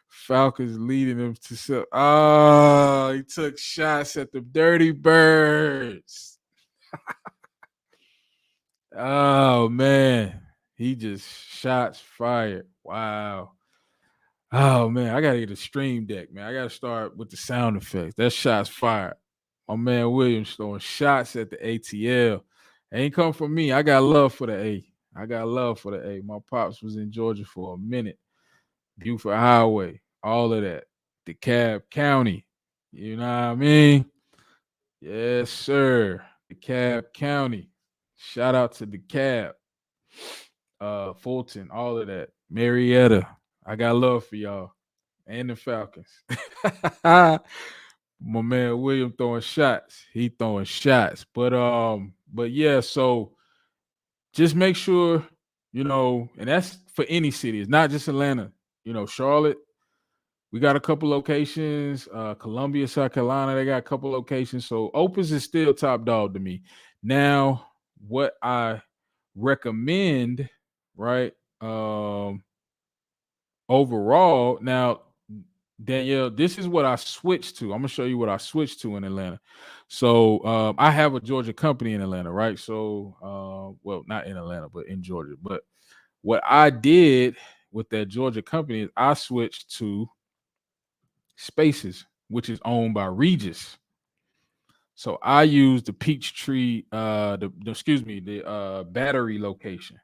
Falcons leading them to. Oh, he took shots at the Dirty Birds. Oh man, he just shots fired. Wow. Oh man, I gotta get a stream deck, man. I gotta start with the sound effects. That shots fired. My man Williams throwing shots at the ATL. Ain't come from me. I got love for the A. I got love for the A. My pops was in Georgia for a minute. Buford Highway, all of that. DeKalb County. You know what I mean? Yes, sir. DeKalb County. Shout out to DeKalb. Fulton, all of that. Marietta. I got love for y'all. And the Falcons. My man William throwing shots. He throwing shots. But yeah, so just make sure, and that's for any city. It's not just Atlanta. Charlotte, we got a couple locations. Columbia, South Carolina, they got a couple locations. So Opus is still top dog to me. Now, what I recommend, right? Overall, now, Danielle, this is what I switched to. I'm gonna show you what I switched to in Atlanta. So I have a Georgia company in Atlanta, right? So well, not in Atlanta, but in Georgia. But what I did with that Georgia company is I switched to Spaces, which is owned by Regis. So I use the Peachtree, the Battery location.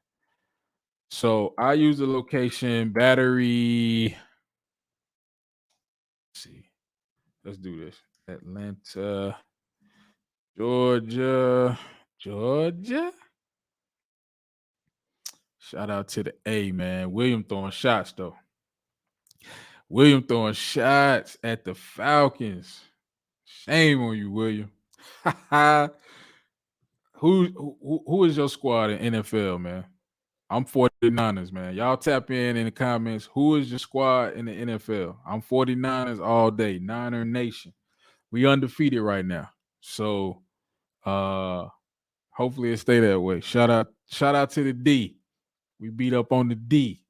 So I use the location Battery. Let's see, let's do this. Atlanta, Georgia. Shout out to the A, man. William throwing shots though. William throwing shots at the Falcons. Shame on you, William. Who is your squad in NFL, man? I'm 49ers, man. Y'all tap in the comments. Who is your squad in the NFL? I'm 49ers all day. Niner Nation. We undefeated right now. So hopefully it stay that way. Shout out to the D. We beat up on the D.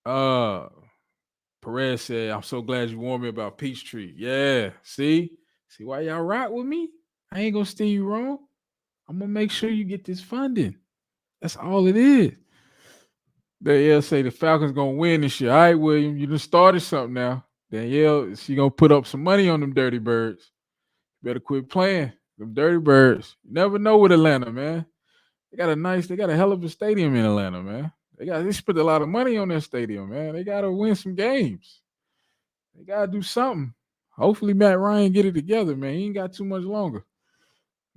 Perez said, I'm so glad you warned me about Peachtree. Yeah. See why y'all rock with me? I ain't gonna steer you wrong. I'm gonna make sure you get this funding. That's all it is. Danielle say the Falcons gonna win this year. All right, William, you done started something now. Danielle, she gonna put up some money on them Dirty Birds. You better quit playing them Dirty Birds. You never know with Atlanta, man. They got a hell of a stadium in Atlanta, man. They spent a lot of money on that stadium, man. They gotta win some games. They gotta do something. Hopefully Matt Ryan get it together, man. He ain't got too much longer.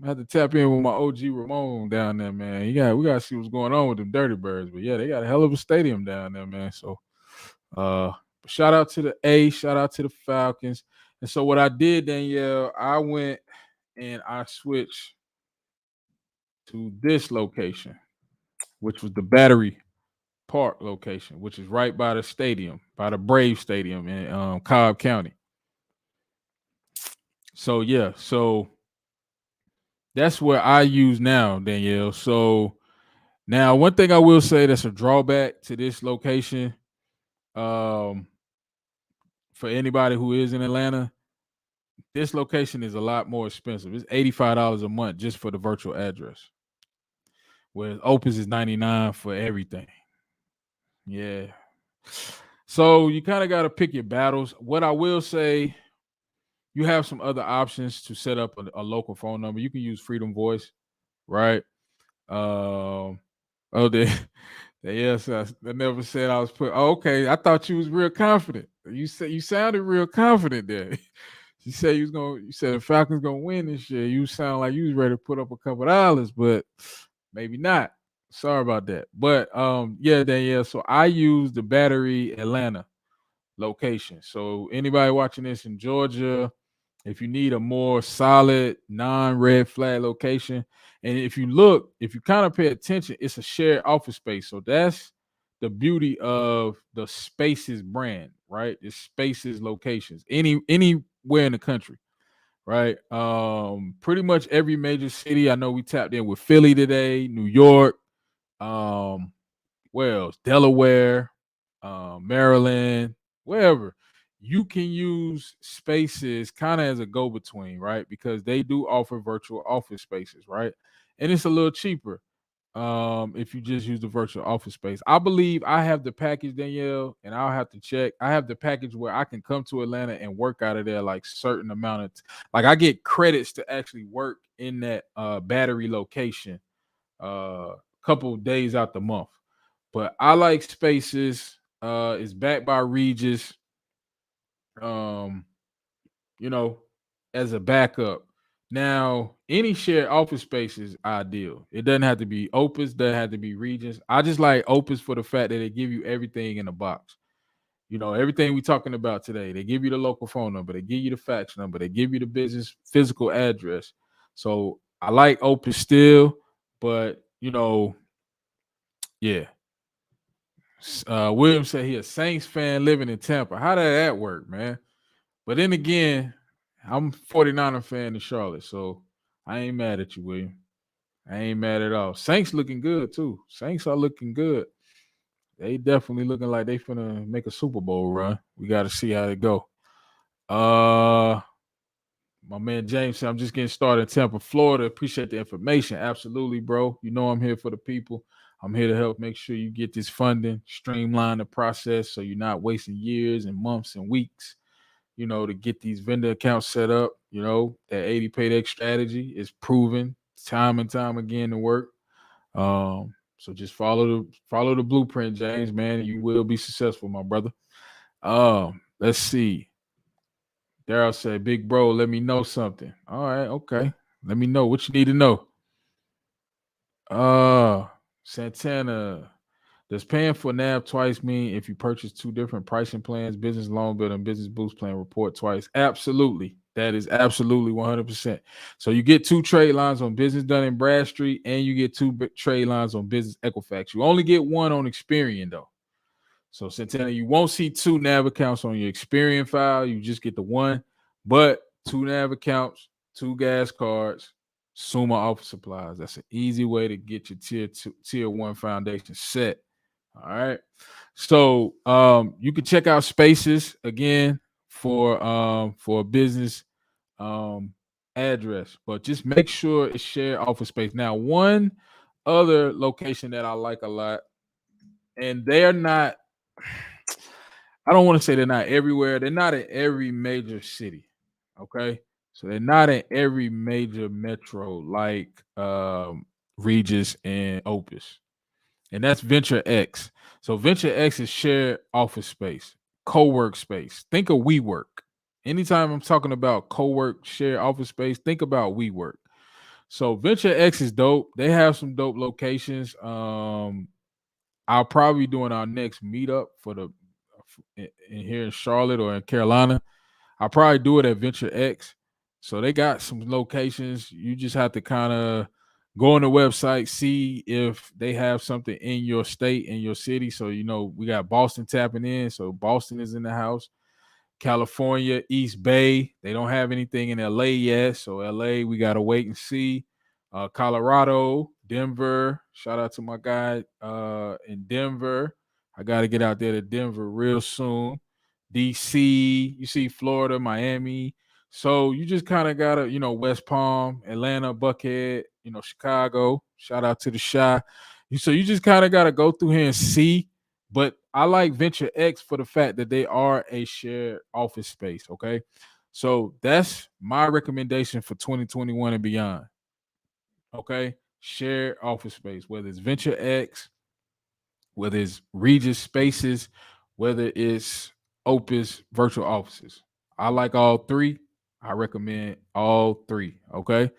I have to tap in with my OG Ramon down there, man. We gotta see what's going on with them Dirty Birds. But yeah, they got a hell of a stadium down there, man. So shout out to the A, shout out to the Falcons. And so what I did, Danielle, I went and I switched to this location, which was the Battery Park location, which is right by the stadium, by the Brave Stadium in Cobb County. So yeah, so that's where I use now, Danielle. So now one thing I will say that's a drawback to this location, for anybody who is in Atlanta, this location is a lot more expensive. It's $85 a month just for the virtual address, whereas Opus is $99 for everything. Yeah. So you kind of got to pick your battles. What I will say, you have some other options to set up a local phone number. You can use Freedom Voice, right? Yes, I never said I was put. Oh, okay, I thought you was real confident. You sounded real confident there. You said you said the Falcons gonna win this year. You sound like you was ready to put up a couple dollars, but maybe not. Sorry about that. But yeah, Danielle. So I use the Battery Atlanta location. So anybody watching this in Georgia, if you need a more solid non-red flag location, and if you kind of pay attention, it's a shared office space. So that's the beauty of the Spaces brand, right? It's Spaces locations anywhere in the country, right? Pretty much every major city. I know we tapped in with Philly today, New York, where else? Delaware, Maryland, wherever, you can use Spaces kind of as a go-between, right? Because they do offer virtual office spaces, right? And it's a little cheaper if you just use the virtual office space. I believe I have the package, Danielle, and I'll have to check. I have the package where I can come to Atlanta and work out of there like certain amount of like I get credits to actually work in that battery location couple days out the month. But I like Spaces. It's backed by Regis. Um, you know, as a backup. Now, any shared office space is ideal. It doesn't have to be Opus, doesn't have to be Regents. I just like Opus for the fact that they give you everything in a box. You know, everything we're talking about today. They give you the local phone number, they give you the fax number, they give you the business physical address. So I like Opus still, but yeah. William said he a Saints fan living in Tampa. How did that work, man? But then again, I'm 49er fan in Charlotte, so I ain't mad at you, William. I ain't mad at all. Saints looking good too. Saints are looking good. They definitely looking like they finna make a Super Bowl run. We got to see how it go. My man James said, I'm just getting started in Tampa, Florida. Appreciate the information. Absolutely, bro. You know I'm here for the people. I'm here to help make sure you get this funding, streamline the process so you're not wasting years and months and weeks, to get these vendor accounts set up. That 80 paydex strategy is proven time and time again to work. So just follow the blueprint, James, man, and you will be successful, my brother. Let's see. Daryl said, big bro, let me know something. All right, okay. Let me know what you need to know. Santana, does paying for NAV twice mean if you purchase two different pricing plans, business loan bill and business boost plan, report twice? Absolutely. That is absolutely 100%. So you get two trade lines on business done in Bradstreet and you get two trade lines on business Equifax. You only get one on Experian though. So Santana, you won't see two NAV accounts on your Experian file. You just get the one, but two NAV accounts, two gas cards, Summa office supplies. That's an easy way to get your tier one foundation set. All right. So you can check out Spaces again for a business address, but just make sure it's shared office space. Now, one other location that I like a lot, and they're not, I don't want to say they're not everywhere. They're not in every major city. Okay. So they're not in every major metro like Regis and Opus. And that's Venture X. So Venture X is shared office space, co-work space. Think of WeWork. Anytime I'm talking about co-work, shared office space, think about WeWork. So Venture X is dope. They have some dope locations. I'll probably be doing our next meetup in here in Charlotte or in Carolina. I'll probably do it at Venture X. So they got some locations. You just have to kind of go on the website, see if they have something in your state, in your city. So, we got Boston tapping in. So Boston is in the house. California, East Bay. They don't have anything in LA yet. So LA, we got to wait and see. Colorado, Denver. Shout out to my guy in Denver. I got to get out there to Denver real soon. DC, you see Florida, Miami. So you just kind of got to, West Palm, Atlanta, Buckhead, Chicago. Shout out to the Chi. So you just kind of got to go through here and see. But I like Venture X for the fact that they are a shared office space, okay? So that's my recommendation for 2021 and beyond, okay? Shared office space, whether it's Venture X, whether it's Regis Spaces, whether it's Opus virtual offices. I like all three. I recommend all three, okay?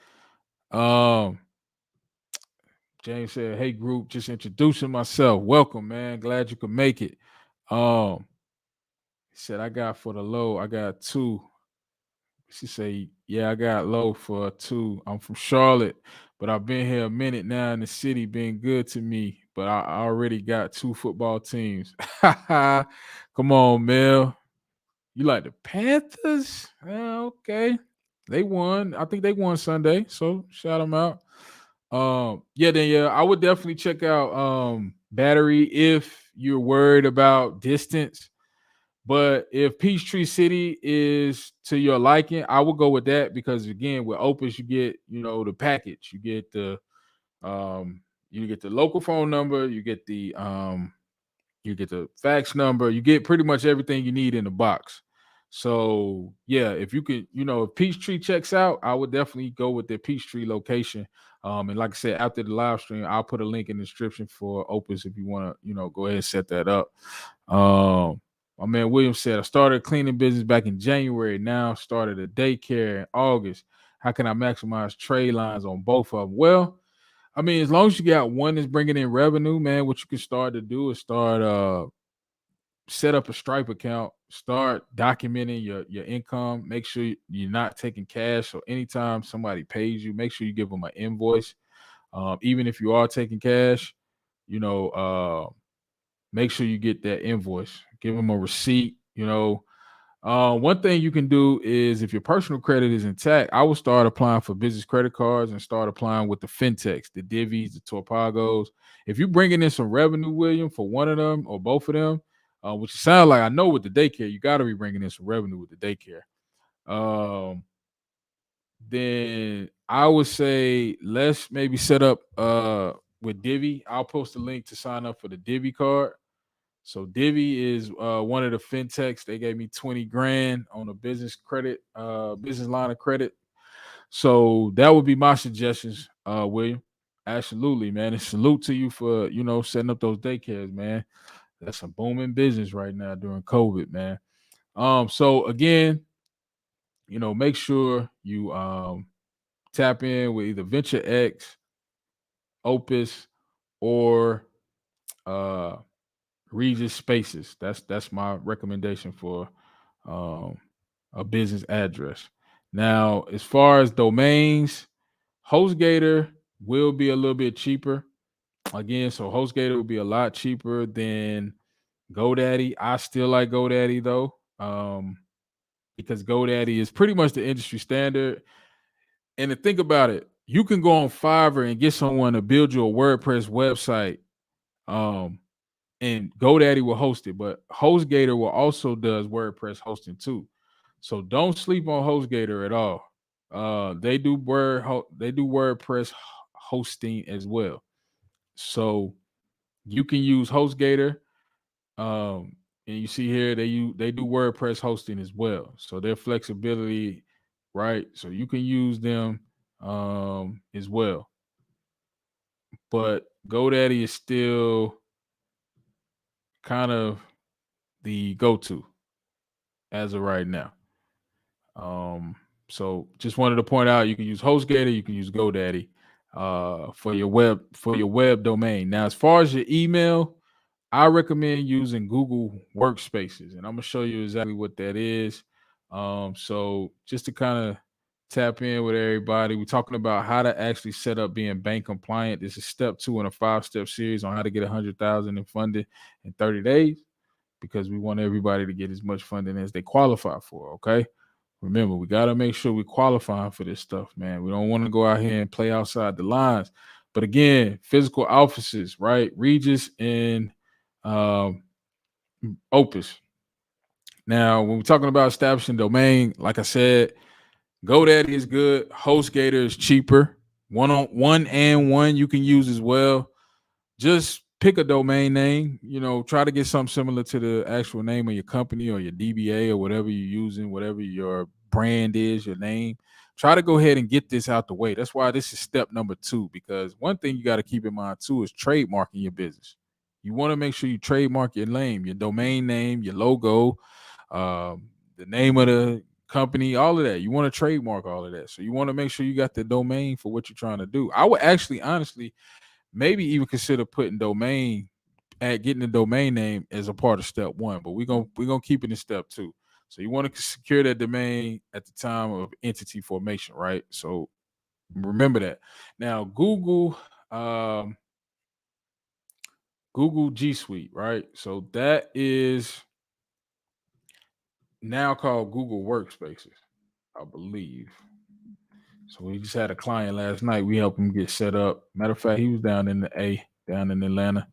James said, hey, group, just introducing myself. Welcome, man. Glad you could make it. He said, I got for the low, I got two. She said, yeah, I got low for two. I'm from Charlotte, but I've been here a minute now in the city, being good to me. But I already got two football teams. Come on, Mel. You like the Panthers? Okay. They won. I think they won Sunday. So shout them out. Yeah, I would definitely check out Battery if you're worried about distance. But if Peachtree City is to your liking, I would go with that because again, with Opus, you get the package. Um, you get the local phone number, you get the fax number, you get pretty much everything you need in the box. So yeah, if you could, if Peachtree checks out, I would definitely go with the Peachtree location. And like I said, after the live stream, I'll put a link in the description for Opus if you want to, go ahead and set that up. My man William said, I started a cleaning business back in January. Now started a daycare in August. How can I maximize trade lines on both of them? Well, I mean, as long as you got one that's bringing in revenue, man, what you can start to do is set up a Stripe account, start documenting your income. Make sure you're not taking cash. So anytime somebody pays you, make sure you give them an invoice. Even if you are taking cash, make sure you get that invoice. Give them a receipt. One thing you can do is if your personal credit is intact, I would start applying for business credit cards and start applying with the fintechs, the Divvies, the Torpagos. If you're bringing in some revenue, William, for one of them or both of them, which sound like I know with the daycare, you got to be bringing in some revenue with the daycare. Then I would say let's maybe set up with Divvy. I'll post a link to sign up for the Divvy card. So Divvy is one of the fintechs. They gave me 20 grand on a business line of credit. So that would be my suggestions, William. Absolutely, man. And salute to you for, setting up those daycares, man. That's a booming business right now during COVID, man. So again, make sure you tap in with either Venture X, Opus, or Regis Spaces. That's my recommendation for a business address. Now, as far as domains, HostGator will be a little bit cheaper. Again, so HostGator will be a lot cheaper than GoDaddy. I still like GoDaddy though, because GoDaddy is pretty much the industry standard. And to think about it, you can go on Fiverr and get someone to build you a WordPress website. And GoDaddy will host it, but HostGator will also does WordPress hosting too. So don't sleep on HostGator at all. They do WordPress hosting as well. So you can use HostGator. And you see here they do WordPress hosting as well. So their flexibility, right? So you can use them as well. But GoDaddy is still kind of the go-to as of right now. So just wanted to point out you can use HostGator, you can use GoDaddy for your web domain. Now, as far as your email, I recommend using Google Workspaces, and I'm gonna show you exactly what that is. So just to kind of tap in with everybody, we're talking about how to actually set up being bank compliant. This is step 2 in a 5-step series on how to get 100,000 in funding in 30 days, because we want everybody to get as much funding as they qualify for. Okay. Remember, we got to make sure we're qualifying for this stuff, man. We don't want to go out here and play outside the lines. But again, physical offices, right? Regis and Opus. Now, when we're talking about establishing domain, like I said, GoDaddy is good. HostGator is cheaper. One you can use as well. Just pick a domain name, try to get something similar to the actual name of your company or your DBA or whatever you're using, whatever your brand is, your name. Try to go ahead and get this out the way. That's why this is step number 2, because one thing you got to keep in mind too is trademarking your business. You want to make sure you trademark your name, your domain name, your logo, the name of the company, all of that. You want to trademark all of that. So you want to make sure you got the domain for what you're trying to do. I would actually, honestly, maybe even consider putting getting the domain name as a part of step 1, but we're gonna keep it in step 2. So you want to secure that domain at the time of entity formation, right? So remember that. Now, Google G Suite, right? So that is now called Google Workspaces, I believe. So we just had a client last night. We helped him get set up. Matter of fact, he was down in Atlanta.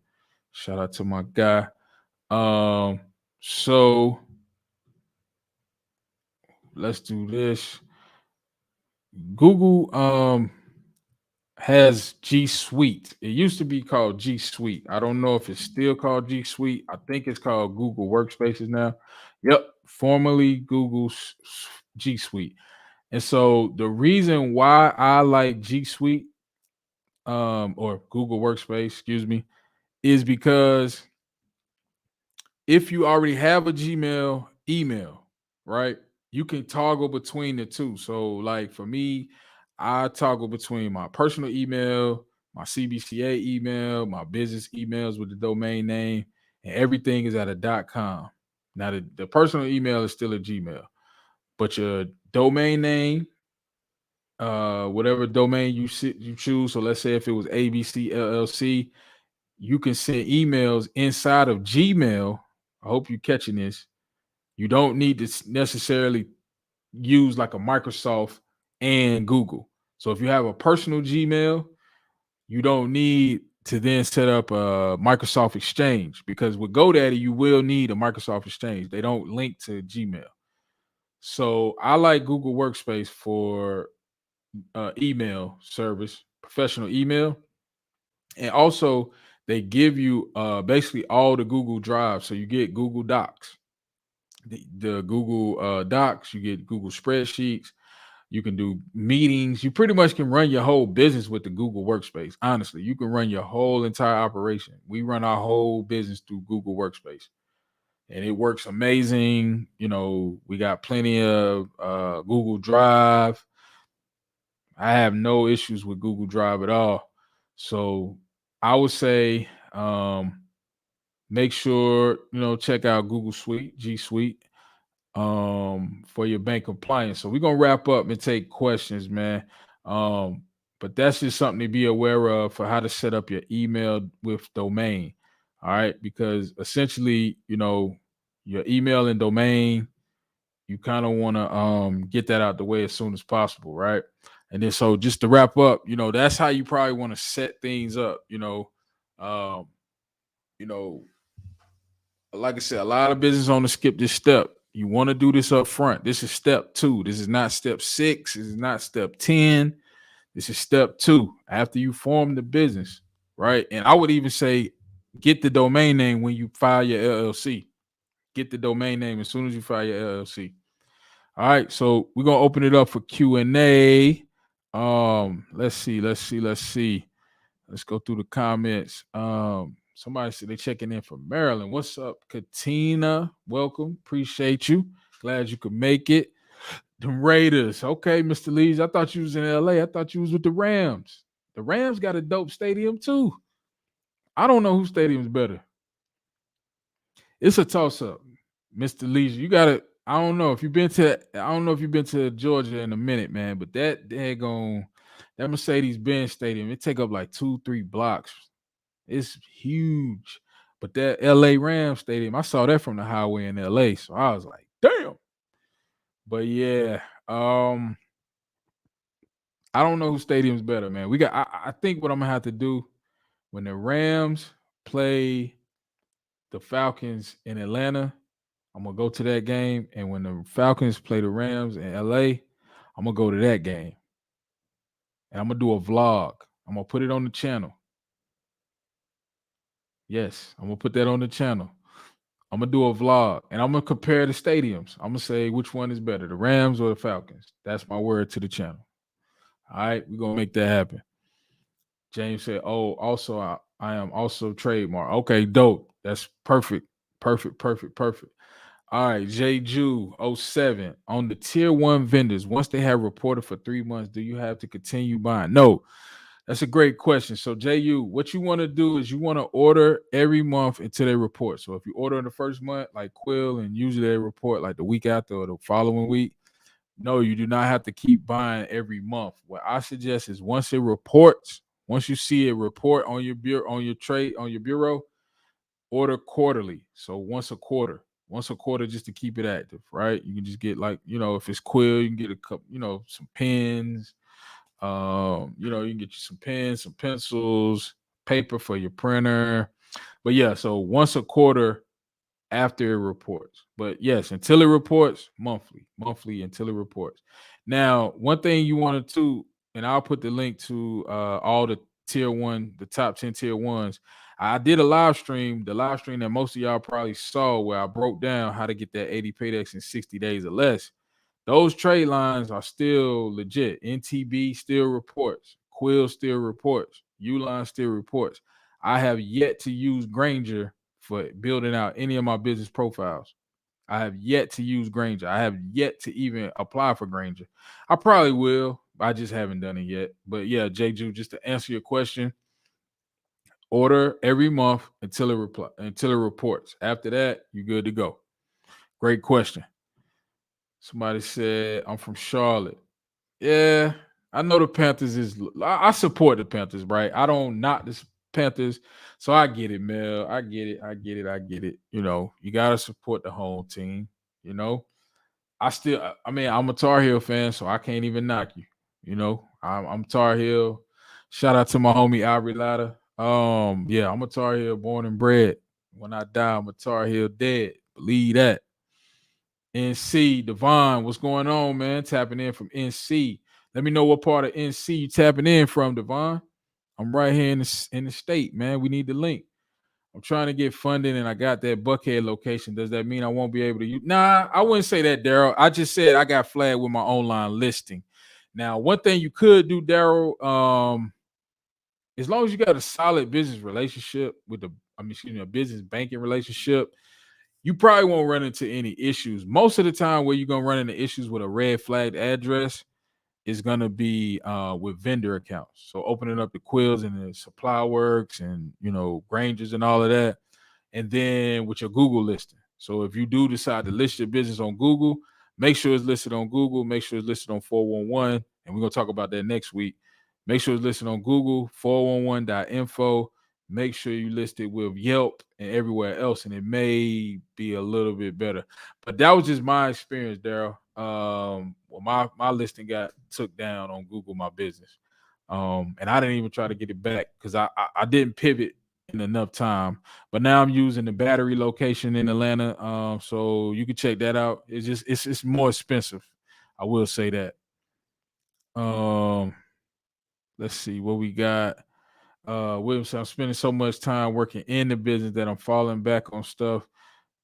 Shout out to my guy. So let's do this. Google has G Suite. It used to be called G Suite. I don't know if it's still called G Suite. I think it's called Google Workspaces now. Yep, formerly Google G Suite. And so the reason why I like G Suite or Google Workspace, excuse me, is because if you already have a Gmail email, right, you can toggle between the two. So, like for me, I toggle between my personal email, my CBCA email, my business emails with the domain name, and everything is at a .com. Now, the personal email is still a Gmail, but your domain name, whatever domain you choose. So, let's say if it was ABC LLC, you can send emails inside of Gmail. I hope you're catching this. You don't need to necessarily use like a Microsoft and Google. So if you have a personal Gmail, you don't need to then set up a Microsoft Exchange, because with GoDaddy, you will need a Microsoft Exchange. They don't link to Gmail. So I like Google Workspace for email service, professional email. And also they give you basically all the Google Drive. So you get Google Docs, the Google Docs, you get Google Spreadsheets, you can do meetings. You pretty much can run your whole business with the Google Workspace. Honestly, you can run your whole entire operation. We run our whole business through Google Workspace, and it works amazing. You know, we got plenty of Google Drive. I have no issues with Google Drive at all. So I would say make sure, check out Google Suite, G Suite, for your bank compliance. So we're gonna wrap up and take questions, man. But that's just something to be aware of for how to set up your email with domain. All right, because essentially, your email and domain, you kind of want to get that out the way as soon as possible, right? And then so just to wrap up, that's how you probably want to set things up, um, you know, like I said, a lot of business owners skip this step. You want to do this up front. This is step 2. This is not step 6. This is not step 10. This is step 2 after you form the business, right? And I would even say get the domain name when you file your LLC. Get the domain name as soon as you file your LLC. All right, so we're gonna open it up for Q&A. Let's see. Let's go through the comments. Somebody said they checking in from Maryland. What's up, Katina? Welcome. Appreciate you. Glad you could make it. The Raiders. Okay, Mr. Lees. I thought you was in LA. I thought you was with the Rams. The Rams got a dope stadium too. I don't know whose stadium's better. It's a toss-up. Mr. Lees, you gotta. I don't know if you've been to Georgia in a minute, man, but that Mercedes-Benz stadium, it take up like 2-3 blocks. It's huge. But that LA Rams stadium, I saw that from the highway in LA. So I was like, damn. But yeah, I don't know whose stadium's better, man. I think what I'm gonna have to do when the Rams play the Falcons in Atlanta, I'm gonna go to that game. And when the Falcons play the Rams in LA, I'm gonna go to that game. And I'm gonna do a vlog. I'm gonna put it on the channel. Yes, I'm gonna put that on the channel. I'm gonna do a vlog and I'm gonna compare the stadiums. I'm gonna say which one is better, the Rams or the Falcons. That's my word to the channel. All right, we're gonna make that happen. James said, "Oh, also I am also trademark." Okay, dope. That's perfect. Perfect. All right, J Jew 07. On the tier 1 vendors, once they have reported for 3 months, do you have to continue buying? No. That's a great question. So, JU, what you want to do is you want to order every month until they report. So, if you order in the first month, like Quill, and usually they report like the week after or the following week, no, you do not have to keep buying every month. What I suggest is once it reports, once you see it report on your bureau, on your bureau, order quarterly. So once a quarter just to keep it active, right? You can just get like, if it's Quill, you can get a couple, some pens. You can get you some pens, some pencils, paper for your printer. But yeah, so once a quarter, after it reports. But yes, until it reports, monthly until it reports. Now, one thing you wanted to, and I'll put the link to all the tier one, the top 10 tier ones. I did a live stream, the live stream that most of y'all probably saw, where I broke down how to get that 80 paydex in 60 days or less. Those trade lines are still legit. NTB still reports. Quill still reports. Uline still reports. I have yet to use Granger for building out any of my business profiles. I have yet to use Granger. I have yet to even apply for Granger. I probably will. I just haven't done it yet. But yeah, Jeju, just to answer your question, order every month until it reports. After that, you're good to go. Great question. Somebody said, I'm from Charlotte. Yeah, I know the Panthers I support the Panthers, right? I don't knock the Panthers. So I get it, Mel. I get it. You know, you got to support the home team. You know, I'm a Tar Heel fan, so I can't even knock you. You know, I'm Tar Heel. Shout out to my homie Aubrey Latta. Yeah, I'm a Tar Heel born and bred. When I die, I'm a Tar Heel dead. Believe that. NC, Devon, what's going on, man? Tapping in from NC. Let me know what part of NC you tapping in from, Devon. I'm right here in the state, man. We need the link. I'm trying to get funding, and I got that Buckhead location. Does that mean I won't be able to use? Nah, I wouldn't say that, Daryl. I just said I got flagged with my online listing. Now, one thing you could do, Daryl, as long as you got a solid business relationship with a business banking relationship, you probably won't run into any issues. Most of the time, where you're gonna run into issues with a red flagged address is gonna be with vendor accounts. So opening up the Quills and the Supply Works and Grangers and all of that, and then with your Google listing. So if you do decide to list your business on Google, make sure it's listed on Google. Make sure it's listed on 411, and we're gonna talk about that next week. Make sure it's listed on Google, 411.info. Make sure you list it with Yelp and everywhere else, and it may be a little bit better. But that was just my experience, Daryl. Well, my listing got took down on Google My Business, and I didn't even try to get it back because I didn't pivot in enough time. But now I'm using the battery location in Atlanta, so you can check that out. It's more expensive. I will say that. Let's see what we got. Williams, I'm spending so much time working in the business that I'm falling back on stuff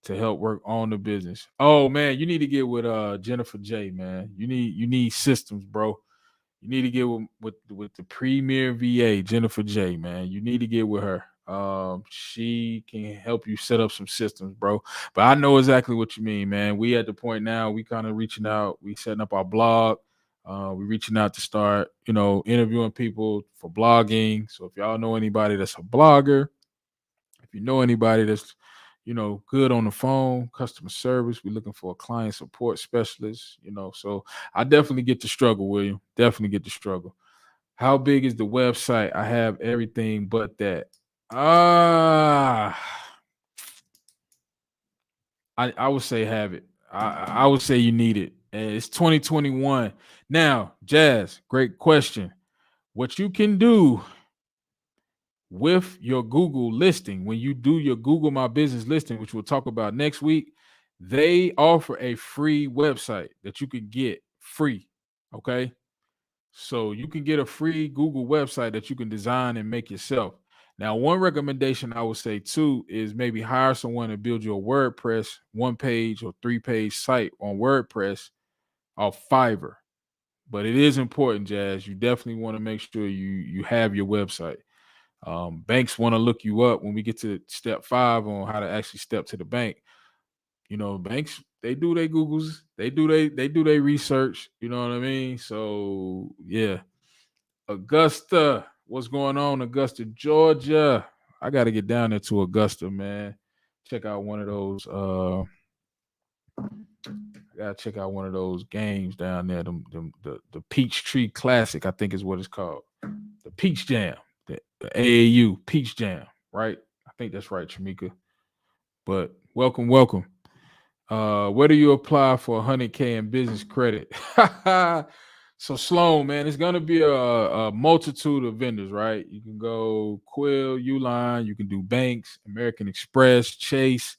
to help work on the business. Oh man, you need to get with Jennifer J, man. You need systems, bro. You need to get with the premier VA, Jennifer J, man. You need to get with her. She can help you set up some systems, bro. But I know exactly what you mean, man. We at the point now, we kind of reaching out, we setting up our blog. We're reaching out to start, interviewing people for blogging. So if y'all know anybody that's a blogger, if you know anybody that's, good on the phone, customer service, we're looking for a client support specialist, So I definitely get the struggle, William. Definitely get the struggle. How big is the website? I have everything but that. I would say have it. I would say you need it. It's 2021. Now, Jazz, great question. What you can do with your Google listing, when you do your Google My Business listing, which we'll talk about next week, they offer a free website that you can get free. Okay. So you can get a free Google website that you can design and make yourself. Now, one recommendation I would say too is maybe hire someone to build you a WordPress 1-page or 3-page site on WordPress off Fiverr. But it is important, Jazz. You definitely want to make sure you have your website. Banks want to look you up when we get to step 5 on how to actually step to the bank. Banks, they do their Googles, they do their research. You know what I mean? So yeah. Augusta, what's going on, Augusta, Georgia? I got to get down there to Augusta, man. Check out one of those. I gotta check out one of those games down there. The Peachtree Classic, I think is what it's called. The Peach Jam, the AAU Peach Jam, right? I think that's right, Tramika. But welcome. Where do you apply for 100K in business credit? So Sloan, man, it's gonna be a multitude of vendors, right? You can go Quill, Uline, you can do banks, American Express, Chase.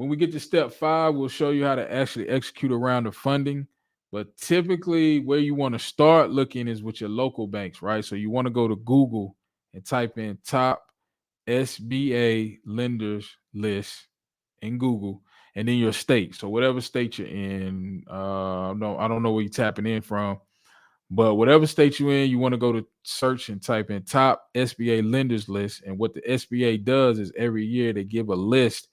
When we get to step 5, we'll show you how to actually execute around the funding. But typically, where you want to start looking is with your local banks, right? So you want to go to Google and type in top SBA lenders list in Google, and then your state. So whatever state you're in, I don't know where you're tapping in from, but whatever state you're in, you want to go to search and type in top SBA lenders list. And what the SBA does is every year they give a list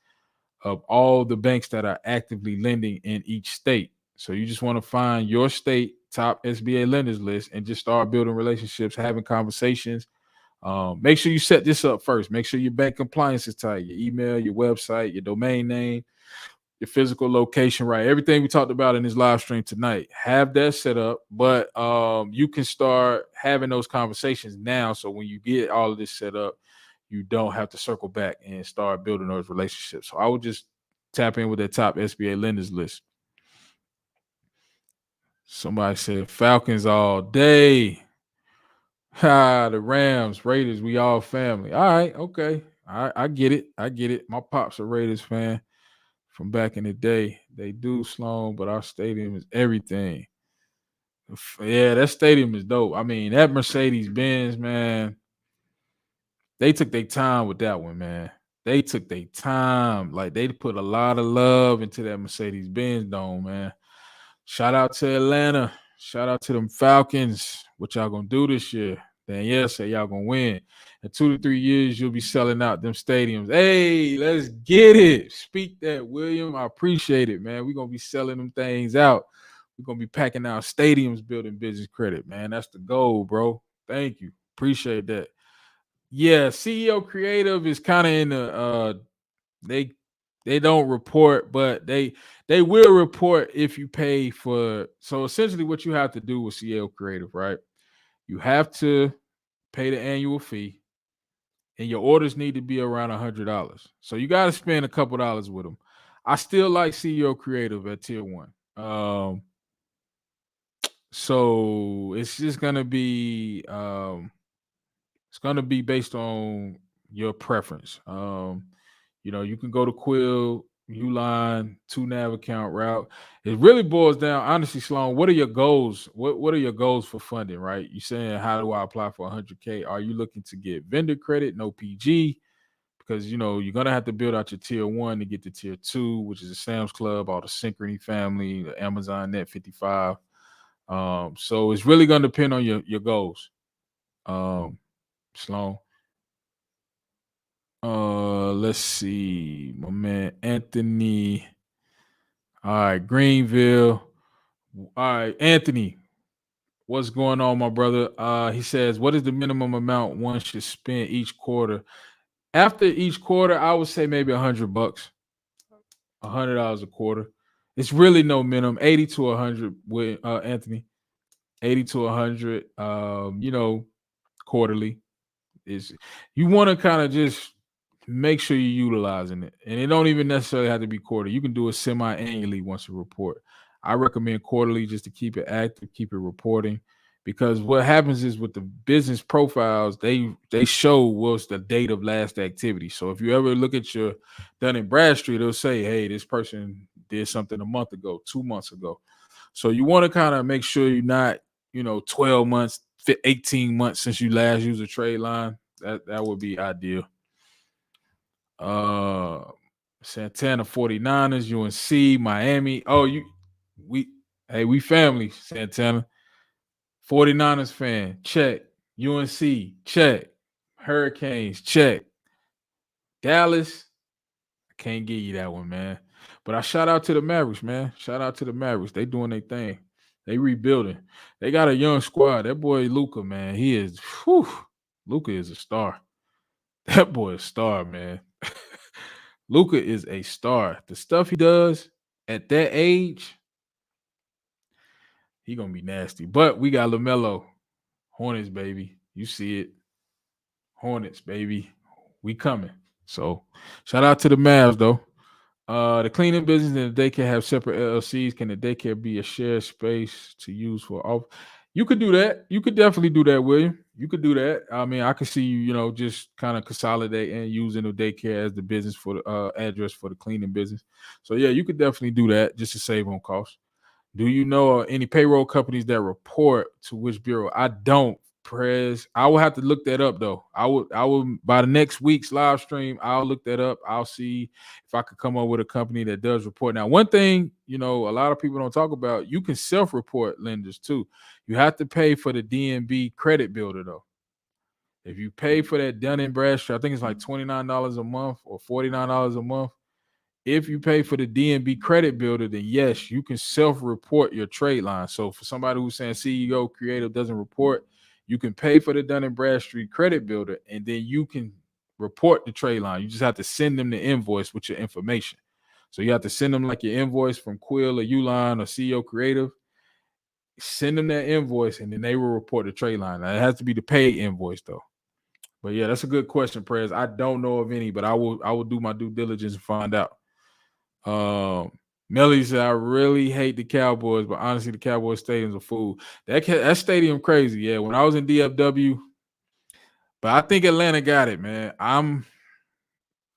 of all the banks that are actively lending in each state. So you just want to find your state top SBA lenders list and just start building relationships, having conversations. Make sure you set this up first. Make sure your bank compliance is tight, your email, your website, your domain name, your physical location, right? Everything we talked about in this live stream tonight, have that set up. But you can start having those conversations now. So when you get all of this set up, you don't have to circle back and start building those relationships. So I would just tap in with that top SBA lenders list. Somebody said Falcons all day. The Rams, Raiders, we all family. All right, okay. I get it. I get it. My pop's a Raiders fan from back in the day. They do, Sloan, but our stadium is everything. Yeah, that stadium is dope. I mean, that Mercedes-Benz, man, they took their time with that one, man. They took their time. Like, they put a lot of love into that Mercedes-Benz dome, man. Shout out to Atlanta. Shout out to them Falcons. What y'all gonna do this year? Danielle said y'all gonna win. In 2 to 3 years, you'll be selling out them stadiums. Hey, let's get it. Speak that, William. I appreciate it, man. We're gonna be selling them things out. We're gonna be packing out stadiums, building business credit, man. That's the goal, bro. Thank you. Appreciate that. Yeah, CEO Creative is kind of in the they don't report, but they will report if you pay for. So essentially what you have to do with CEO Creative, right? You have to pay the annual fee, and your orders need to be around $100. So you got to spend a couple dollars with them. I still like CEO Creative at tier 1. So it's just gonna be based on your preference. You can go to Quill, Uline, 2Nav account route. It really boils down, honestly, Sloan. What are your goals? What are your goals for funding? Right? You're saying, how do I apply for 100K? Are you looking to get vendor credit, no PG? Because you're gonna have to build out your tier 1 to get to tier 2, which is the Sam's Club, all the Synchrony family, the Amazon Net 55. So it's really gonna depend on your goals. Sloan. Let's see, my man Anthony. All right, Greenville. All right, Anthony, what's going on, my brother? He says, what is the minimum amount one should spend each quarter? After each quarter, I would say maybe $100, $100 a quarter. It's really no minimum. 80 to 100 with Anthony. 80 to 100. Quarterly. You want to kind of just make sure you're utilizing it. And it don't even necessarily have to be quarterly. You can do it semi-annually once a report. I recommend quarterly just to keep it active, keep it reporting. Because what happens is with the business profiles, they show what's the date of last activity. So if you ever look at your Dun & Bradstreet, it'll say, hey, this person did something a month ago, 2 months ago. So you want to kind of make sure you're not, 12 months, 18 months since you last used a trade line. That would be ideal. Santana 49ers, UNC, Miami. Oh, we family, Santana. 49ers fan, check. UNC, check. Hurricanes, check. Dallas, I can't give you that one, man. But I shout out to the Mavericks, man. Shout out to the Mavericks. They doing their thing. They rebuilding. They got a young squad. That boy Luka, man, Luka is a star. That boy is a star, man. Luka is a star. The stuff he does at that age, he gonna be nasty. But we got LaMelo. Hornets, baby. You see it. Hornets, baby. We coming. So shout out to the Mavs, though. The cleaning business and the daycare have separate LLCs. Can the daycare be a shared space to use for all? You could do that. You could definitely do that, William. You could do that. I mean, I could see you, just kind of consolidate and using the daycare as the business for the address for the cleaning business. So yeah, you could definitely do that just to save on costs. Do you know any payroll companies that report to which bureau? I don't, Prez. I will have to look that up though. I will by the next week's live stream, I'll look that up. I'll see if I could come up with a company that does report. Now, one thing, a lot of people don't talk about, you can self-report lenders too. You have to pay for the DNB credit builder though. If you pay for that Dun and Bradstreet, I think it's like $29 a month or $49 a month. If you pay for the DNB credit builder, then yes, you can self-report your trade line. So for somebody who's saying CEO creative doesn't report, you can pay for the Dun and Bradstreet credit builder, and then you can report the trade line. You just have to send them the invoice with your information. So you have to send them like your invoice from Quill or Uline or CEO Creative. Send them that invoice, and then they will report the trade line. Now, it has to be the paid invoice though. But yeah, that's a good question, Prez. I don't know of any, but I will do my due diligence and find out. Melly said, I really hate the Cowboys, but honestly, the Cowboys stadium's a fool. That stadium crazy. Yeah, when I was in DFW, but I think Atlanta got it, man. I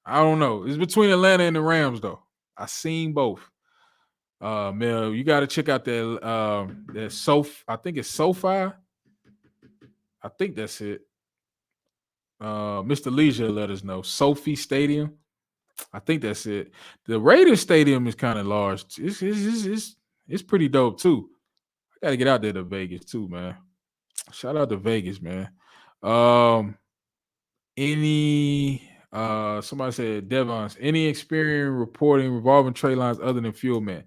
don't know. It's between Atlanta and the Rams, though. I seen both. Mel, you got to check out that SoFi. I think it's SoFi. I think that's it. Mr. Leisure let us know. SoFi Stadium. I think that's it. The Raiders Stadium is kind of large. It's pretty dope too. I gotta get out there to Vegas too, man. Shout out to Vegas, man. Somebody said Devon's any experience reporting revolving trade lines other than fuel man?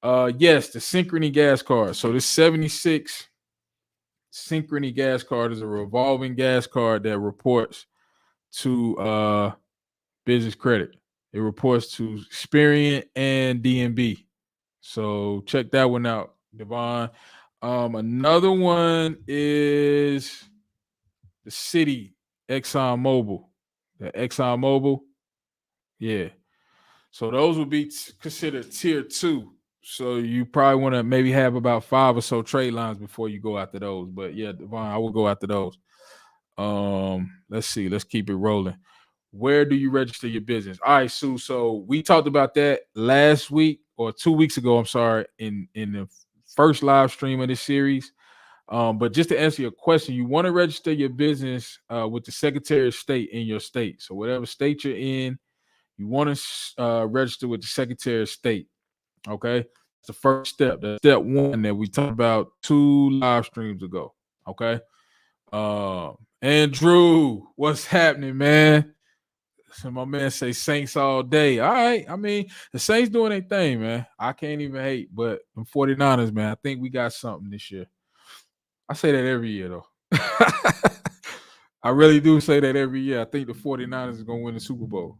Yes, the Synchrony gas card. So this 76 Synchrony gas card is a revolving gas card that reports to business credit. It reports to Experian and DNB. So check that one out, Devon. Another one is the city ExxonMobil. The ExxonMobil. Yeah. So those would be considered tier 2. So you probably want to maybe have about 5 or so trade lines before you go after those. But yeah, Devon, I will go after those. Let's see. Let's keep it rolling. Where do you register your business? All right, Sue. So we talked about that last week or 2 weeks ago. I'm sorry, in the first live stream of this series. But just to answer your question, you want to register your business with the Secretary of State in your state. So whatever state you're in, you want to register with the Secretary of State. Okay, it's the first step. That's step 1 that we talked about 2 live streams ago. Okay. Andrew, what's happening, man? So my man say Saints all day. All right. I mean, the Saints doing their thing, man. I can't even hate, but them 49ers, man, I think we got something this year. I say that every year, though. I really do say that every year. I think the 49ers is going to win the Super Bowl.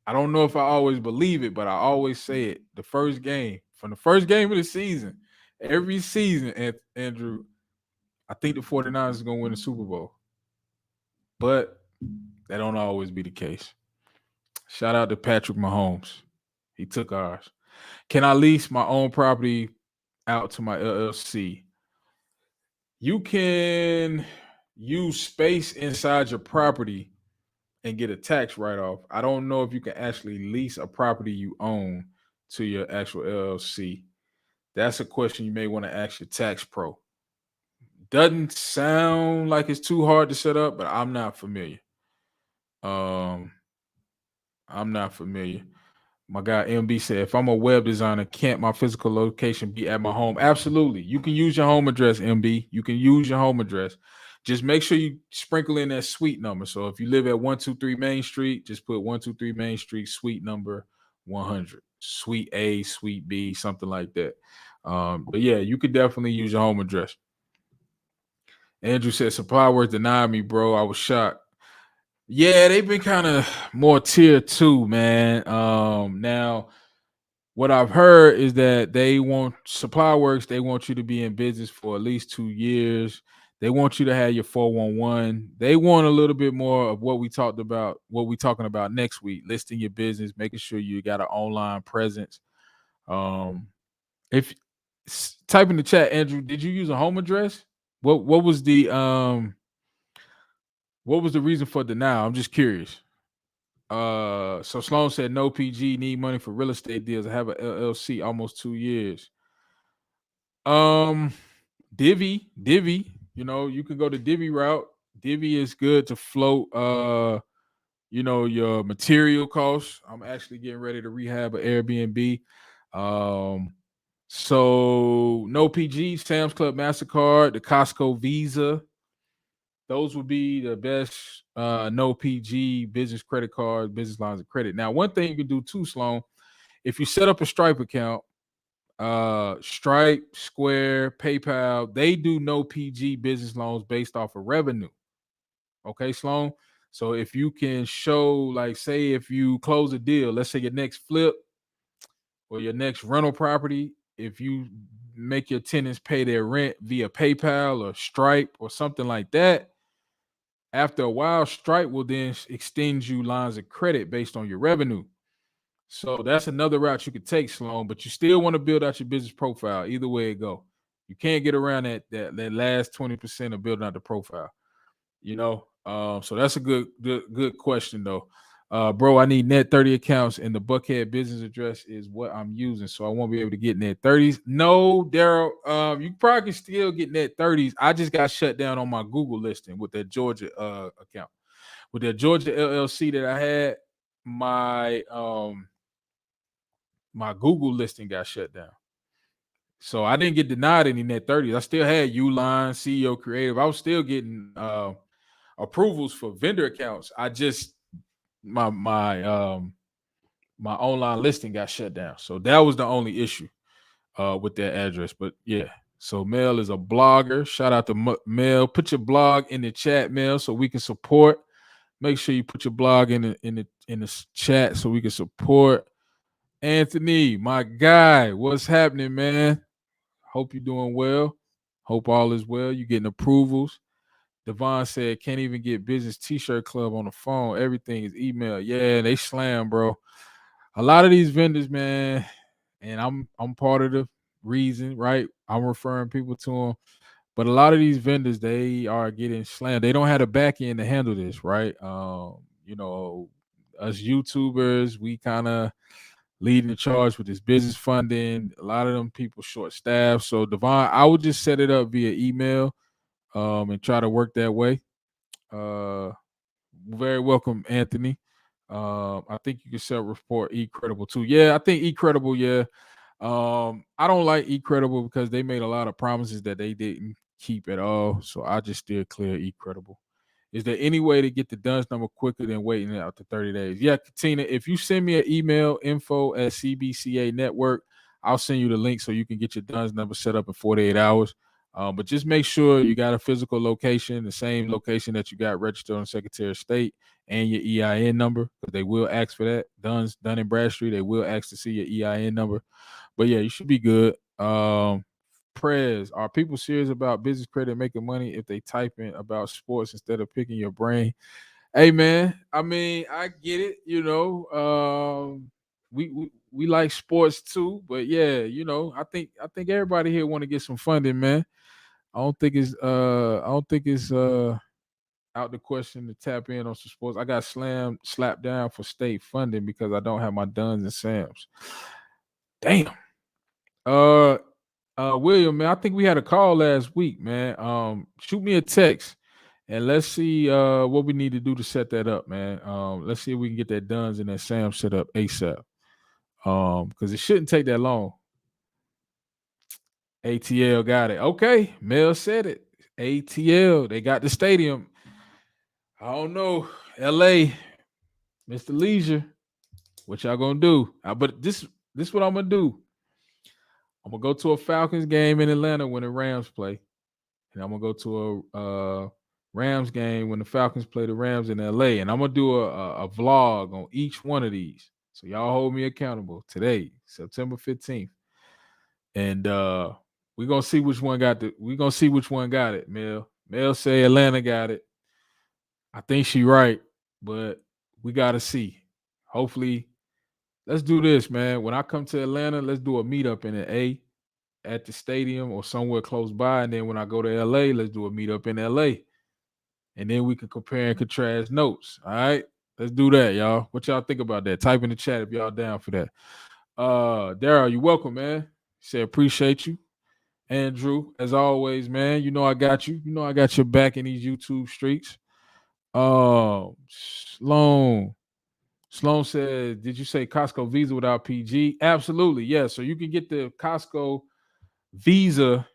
I don't know if I always believe it, but I always say it. The first game, from the first game of the season, every season, Andrew, I think the 49ers is going to win the Super Bowl. But that don't always be the case. Shout out to Patrick Mahomes. He took ours. Can I lease my own property out to my LLC? You can use space inside your property and get a tax write-off. I don't know if you can actually lease a property you own to your actual LLC. That's a question you may want to ask your tax pro. Doesn't sound like it's too hard to set up, but I'm not familiar. My guy MB said, if I'm a web designer, can't my physical location be at my home? Absolutely. You can use your home address, MB. You can use your home address. Just make sure you sprinkle in that suite number. So if you live at 123 Main Street, just put 123 Main Street, suite number 100. Suite A, suite B, something like that. But yeah, you could definitely use your home address. Andrew said, Supply Works denied me, bro. I was shocked. Yeah, they've been kind of more tier 2, man. Now, what I've heard is that they want Supply Works. They want you to be in business for at least 2 years. They want you to have your 411. They want a little bit more of what we talked about, what we're talking about next week, listing your business, making sure you got an online presence. If type in the chat, Andrew, did you use a home address? What was the What was the reason for denial? I'm just curious. So Sloan said no PG, need money for real estate deals. I have a LLC almost 2 years. Divvy, you can go the Divvy route. Divvy is good to float your material costs. I'm actually getting ready to rehab an Airbnb. So no PG, Sam's Club MasterCard, the Costco Visa. Those would be the best no PG business credit card, business lines of credit. Now, one thing you can do too, Sloan, if you set up a Stripe account, Stripe, Square, PayPal, they do no PG business loans based off of revenue. Okay, Sloan. So if you can show, like, say, if you close a deal, let's say your next flip or your next rental property, if you make your tenants pay their rent via PayPal or Stripe or something like that, after a while, Stripe will then extend you lines of credit based on your revenue. So that's another route you could take, Sloan, but you still want to build out your business profile. Either way it go. You can't get around that last 20% of building out the profile. So that's a good question though. Bro, I need net 30 accounts and the Buckhead business address is what I'm using, so I won't be able to get net 30s. No, Daryl, you probably can still get net 30s. I just got shut down on my Google listing with that Georgia account. With that Georgia LLC that I had, my Google listing got shut down. So I didn't get denied any net 30s. I still had Uline, CEO Creative. I was still getting approvals for vendor accounts. I just my online listing got shut down. So that was the only issue with that address. But yeah, so Mel is a blogger. Shout out to Mel. Put your blog in the chat, Mel, so we can support. Make sure you put your blog in the chat so we can support. Anthony, my guy, what's happening, man? Hope you're doing well. Hope all is well. You getting approvals. Devon said, can't even get business t-shirt club on the phone. Everything is email. Yeah, they slam, bro. A lot of these vendors, man, and I'm part of the reason, right? I'm referring people to them. But a lot of these vendors, they are getting slammed. They don't have the back end to handle this, right? Us YouTubers, we kind of leading the charge with this business funding. A lot of them people short staffed. So Devon, I would just set it up via email and try to work that way. Very welcome, Anthony. I think you can self-report eCredible too. Yeah, I think eCredible, yeah. I don't like eCredible because they made a lot of promises that they didn't keep at all. So I just steer clear eCredible. Is there any way to get the DUNS number quicker than waiting out to 30 days? Yeah, Katina, if you send me an email, info@CBCA Network, I'll send you the link so you can get your DUNS number set up in 48 hours. But just make sure you got a physical location, the same location that you got registered on Secretary of State, and your EIN number, because they will ask for that. Dun and Bradstreet, they will ask to see your EIN number. But yeah, you should be good. Prez, are people serious about business credit making money if they type in about sports instead of picking your brain? Hey man, I mean, I get it, we like sports too, but yeah, I think everybody here want to get some funding, man. I don't think it's out the question to tap in on some sports. I got slapped down for state funding because I don't have my Duns and Sams. Damn. William, man, I think we had a call last week, man. Shoot me a text and let's see what we need to do to set that up, man. Let's see if we can get that Duns and that Sam set up ASAP. Because it shouldn't take that long. ATL got it. Okay, Mel said it. ATL, they got the stadium. I don't know. LA, Mr. Leisure, what y'all gonna do? But this what I'm gonna do. I'm gonna go to a Falcons game in Atlanta when the Rams play, and I'm gonna go to a Rams game when the Falcons play the Rams in LA, and I'm gonna do a vlog on each one of these. So y'all hold me accountable today, September 15th, and we're gonna see which one got it. Mel say Atlanta got it. I think she right, but we gotta see. Hopefully, let's do this, man. When I come to Atlanta, let's do a meetup in the A at the stadium or somewhere close by. And then when I go to LA, let's do a meetup in LA. and then we can compare and contrast notes. All right, let's do that, y'all. What y'all think about that? Type in the chat if y'all down for that. Daryl, you welcome, man. Say appreciate you. Andrew, as always, man. You know I got you. You know I got your back in these YouTube streets. Sloan. Sloan said, did you say Costco Visa without PG? Absolutely, yes. So you can get the Costco Visa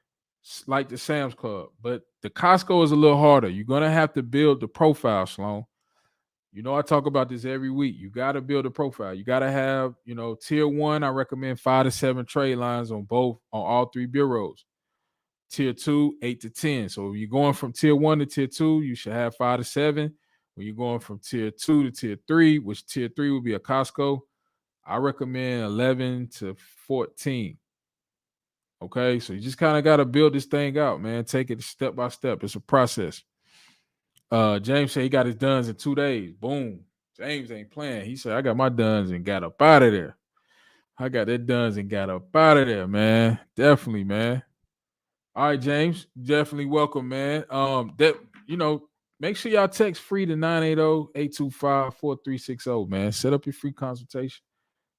like the Sam's Club, but the Costco is a little harder. You're going to have to build the profile, Sloan. You know, I talk about this every week. You got to build a profile. You got to have, tier 1, I recommend 5 to 7 trade lines on all 3 bureaus. Tier 2, 8 to 10. So if you're going from tier 1 to tier 2, you should have 5 to 7. When you're going from tier 2 to tier 3, which tier 3 would be a Costco, I recommend 11 to 14. Okay, so you just kind of got to build this thing out, man. Take it step by step. It's a process. James said he got his duns in 2 days. Boom. James ain't playing. He said, I got my duns and got up out of there. I got that duns and got up out of there, man. Definitely, man. All right, James. Definitely welcome, man. Make sure y'all text free to 980-825-4360, man. Set up your free consultation.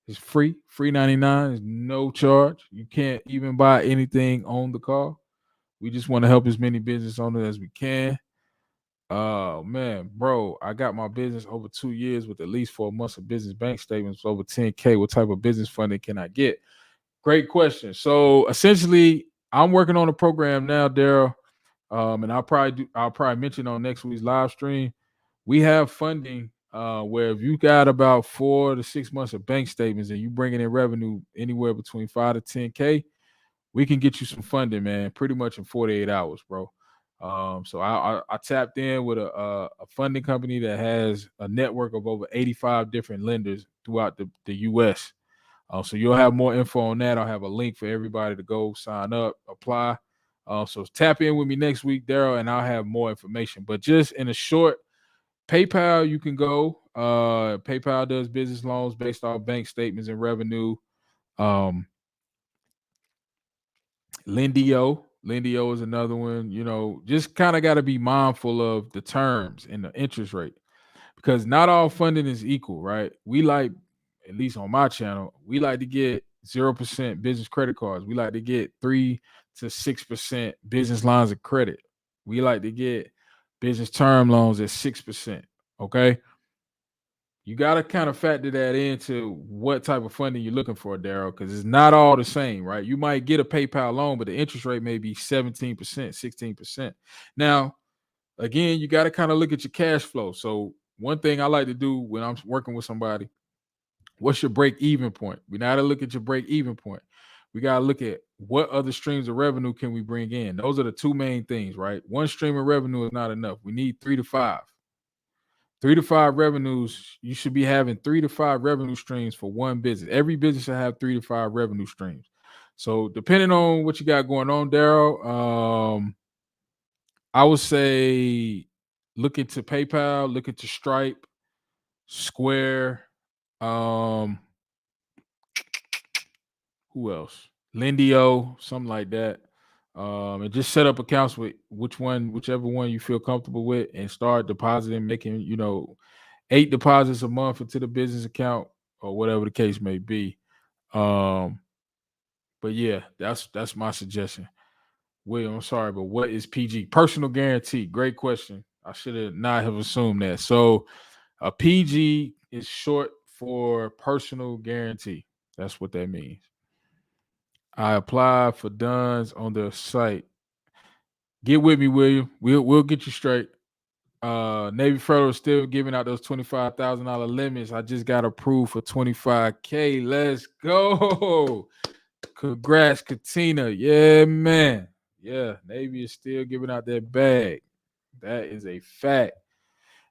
It's free, free 99. There's no charge. You can't even buy anything on the call. We just want to help as many business owners as we can. Oh man, bro, I got my business over 2 years with at least 4 months of business bank statements over 10K. What type of business funding can I get? Great question. So essentially, I'm working on a program now, Daryl, and I'll probably mention on next week's live stream. We have funding where if you got about 4 to 6 months of bank statements and you bringing in revenue anywhere between 5 to 10K, we can get you some funding, man, pretty much in 48 hours, bro. So I tapped in with a funding company that has a network of over 85 different lenders throughout the U.S. So you'll have more info on that. I'll have a link for everybody to go sign up, apply. So tap in with me next week, Daryl, and I'll have more information. But just in a short, PayPal, you can go. PayPal does business loans based off bank statements and revenue. Lendio is another one. Just kind of got to be mindful of the terms and the interest rate because not all funding is equal, right? We like, at least on my channel, we like to get 0% business credit cards. We like to get 3 to 6% business lines of credit. We like to get business term loans at 6%. Okay. You got to kind of factor that into what type of funding you're looking for, Daryl, because it's not all the same, right? You might get a PayPal loan, but the interest rate may be 17%, 16%. Now, again, you got to kind of look at your cash flow. So one thing I like to do when I'm working with somebody, what's your break-even point? We got to look at your break-even point. We got to look at what other streams of revenue can we bring in. Those are the 2 main things, right? One stream of revenue is not enough. We need 3 to 5. 3 to 5 revenues. You should be having 3 to 5 revenue streams for one business. Every business should have 3 to 5 revenue streams. So depending on what you got going on, Daryl, I would say look into PayPal, look into Stripe, Square, who else? Lendio, something like that. And just set up accounts with whichever one you feel comfortable with and start depositing, making, 8 deposits a month into the business account or whatever the case may be. But yeah, that's my suggestion. William, I'm sorry, but what is PG? Personal guarantee. Great question. I should not have assumed that. So a PG is short for personal guarantee. That's what that means. I applied for DUNS on the site. Get with me, William. We'll get you straight. Navy Federal is still giving out those $25,000 limits. I just got approved for $25K. Let's go. Congrats, Katina. Yeah, man. Yeah, Navy is still giving out that bag. That is a fact.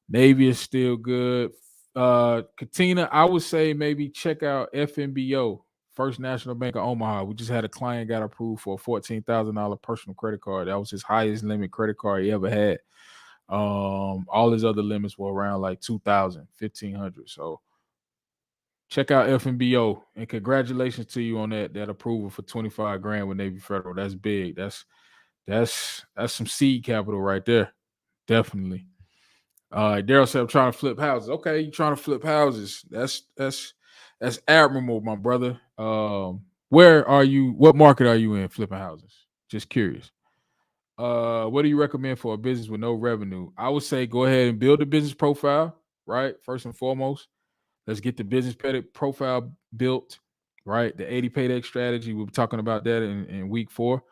Navy is still good. Katina, I would say maybe check out FNBO, First National Bank of Omaha. We just had a client got approved for a $14,000 personal credit card. That was his highest limit credit card he ever had. All his other limits were around like 2,000, 1,500. So check out FNBO and congratulations to you on that approval for 25 grand with Navy Federal. That's big. That's some seed capital right there. Definitely. Daryl said I'm trying to flip houses. Okay, you trying to flip houses. That's admirable, my brother. Where are you? What market are you in flipping houses? Just curious. What do you recommend for a business with no revenue? I would say go ahead and build a business profile, right? First and foremost. Let's get the business profile built, right? The 80 paydex strategy. We'll be talking about that in week 4.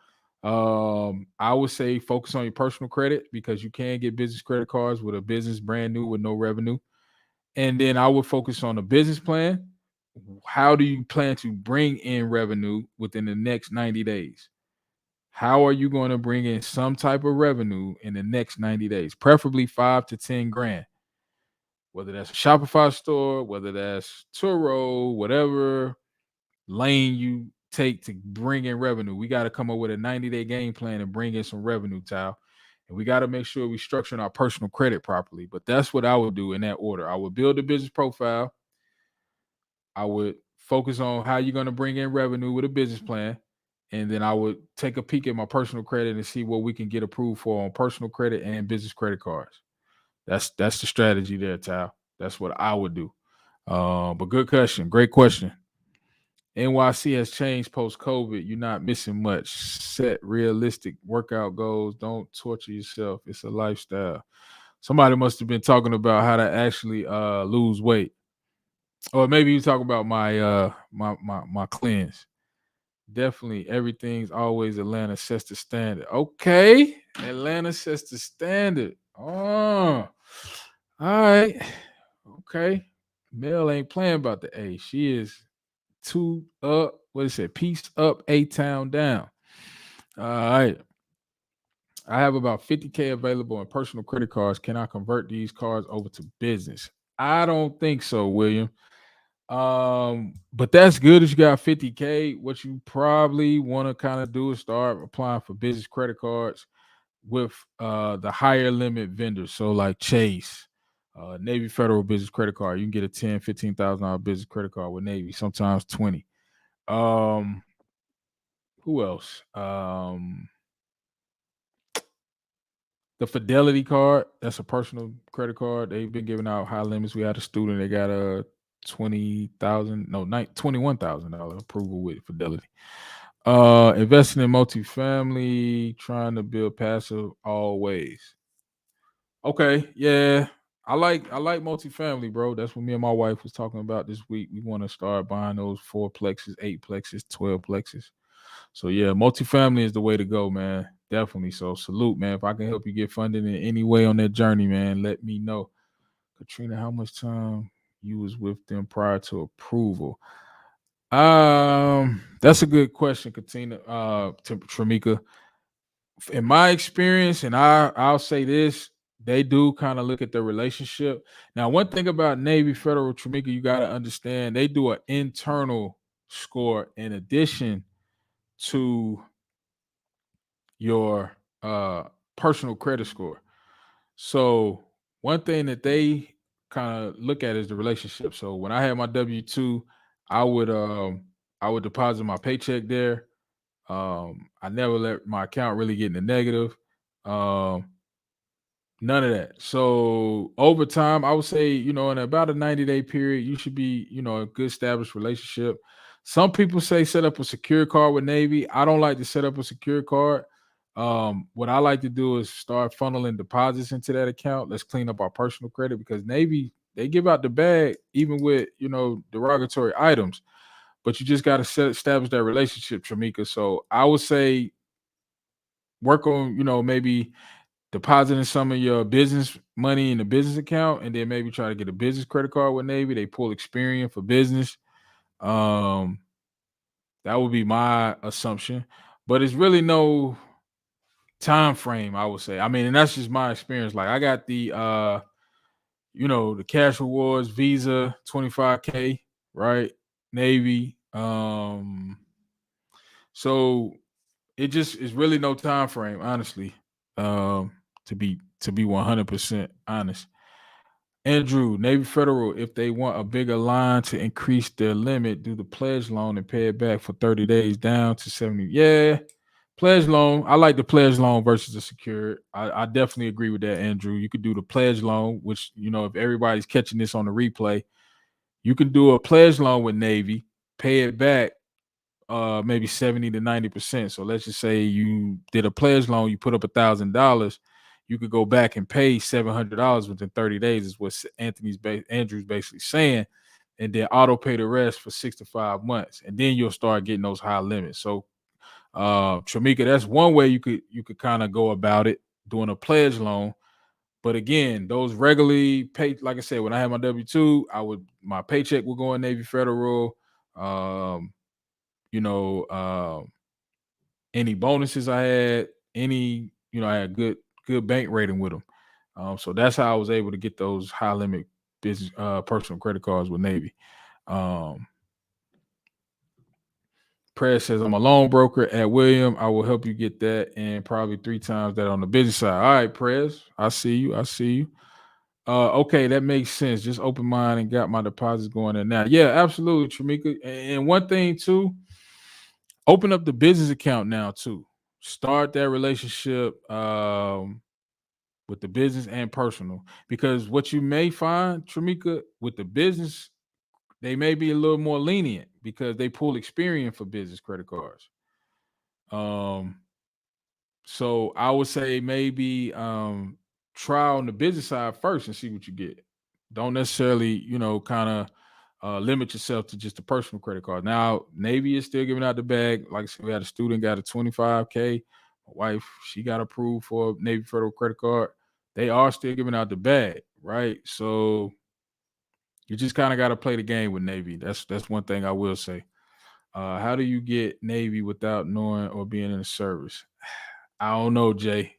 I would say focus on your personal credit because you can get business credit cards with a business brand new with no revenue. And then I would focus on a business plan. How do you plan to bring in revenue within the next 90 days? How are you going to bring in some type of revenue in the next 90 days? Preferably 5 to 10 grand. Whether that's a Shopify store, whether that's Turo, whatever lane you take to bring in revenue. We got to come up with a 90-day game plan and bring in some revenue, Tal. And we got to make sure we structure our personal credit properly. But that's what I would do in that order. I would build a business profile. I would focus on how you're going to bring in revenue with a business plan. And then I would take a peek at my personal credit and see what we can get approved for on personal credit and business credit cards. That's the strategy there, Tal. That's what I would do. But good question. Great question. NYC has changed post-COVID. You're not missing much. Set realistic workout goals. Don't torture yourself. It's a lifestyle. Somebody must have been talking about how to actually lose weight. Or maybe you talk about my my cleanse. Definitely everything's always Atlanta sets the standard. Okay. Atlanta sets the standard. Oh, all right. Okay. Mel ain't playing about the A. She is 2 up. What is it? Peace up, A-Town down. All right. I have about 50K available in personal credit cards. Can I convert these cards over to business? I don't think so, William. But that's good if you got 50K. What you probably want to kind of do is start applying for business credit cards with the higher limit vendors. So like Chase, Navy Federal business credit card. You can get a $10,000, $15,000 business credit card with Navy, sometimes 20. Who else? The Fidelity card, that's a personal credit card. They've been giving out high limits. We had a student, they got a $21,000 approval with Fidelity. Investing in multifamily, trying to build passive always. Okay, yeah. I like multifamily, bro. That's what me and my wife was talking about this week. We want to start buying those 4plexes, 8plexes, 12plexes. So yeah, multifamily is the way to go, man. Definitely. So salute, man. If I can help you get funded in any way on that journey, man, let me know. Katrina, how much time you was with them prior to approval? That's a good question, Katina. To Tramika. In my experience, and I'll say this, they do kind of look at the relationship. Now, one thing about Navy Federal, Tramika, you got to understand, they do an internal score in addition to your personal credit score. So one thing that they kind of look at is the relationship. So when I had my W-2, I would deposit my paycheck there. I never let my account really get in the negative. None of that. So over time, I would say, in about a 90-day period, you should be, a good established relationship. Some people say set up a secure card with Navy. I don't like to set up a secure card. What I like to do is start funneling deposits into that account. Let's clean up our personal credit because Navy, they give out the bag even with, derogatory items. But you just got to establish that relationship, Tramika. So I would say work on, maybe depositing some of your business money in the business account and then maybe try to get a business credit card with Navy. They pull Experian for business. That would be my assumption. But it's really no time frame, I would say. I mean, and that's just my experience. Like I got the the cash rewards, Visa, 25K, right? Navy. So it just is really no time frame, honestly. To be 100% honest. Andrew, Navy Federal, if they want a bigger line to increase their limit, do the pledge loan and pay it back for 30 days down to 70. Yeah, Pledge loan. I like the pledge loan versus the secured. I definitely agree with that, Andrew. You could do the pledge loan, which, if everybody's catching this on the replay, you can do a pledge loan with Navy, pay it back maybe 70 to 90%. So let's just say you did a pledge loan, you put up $1,000, you could go back and pay $700 within 30 days, is what Andrew's basically saying, and then auto pay the rest for 6 to 5 months, and then you'll start getting those high limits. So Tramika, that's one way you could kind of go about it, doing a pledge loan. But again, those regularly paid, like I said, when I had my W-2, my paycheck would go in Navy Federal. Any bonuses I had, I had good bank rating with them. So that's how I was able to get those high limit business personal credit cards with Navy. Press says, I'm a loan broker at William. I will help you get that and probably 3 times that on the business side. All right, Press. I see you. Okay, that makes sense. Just open mine and got my deposits going in now. Yeah, absolutely, Tramika. And one thing too, open up the business account now too. Start that relationship with the business and personal, because what you may find, Tramika, with the business, they may be a little more lenient because they pull Experian for business credit cards. So I would say maybe try on the business side first and see what you get. Don't necessarily, kind of limit yourself to just a personal credit card. Now, Navy is still giving out the bag. Like I said, we had a student got a $25K. My wife, she got approved for a Navy Federal credit card. They are still giving out the bag, right? So you just kind of got to play the game with Navy. That's one thing I will say. How do you get Navy without knowing or being in the service? I don't know, Jay.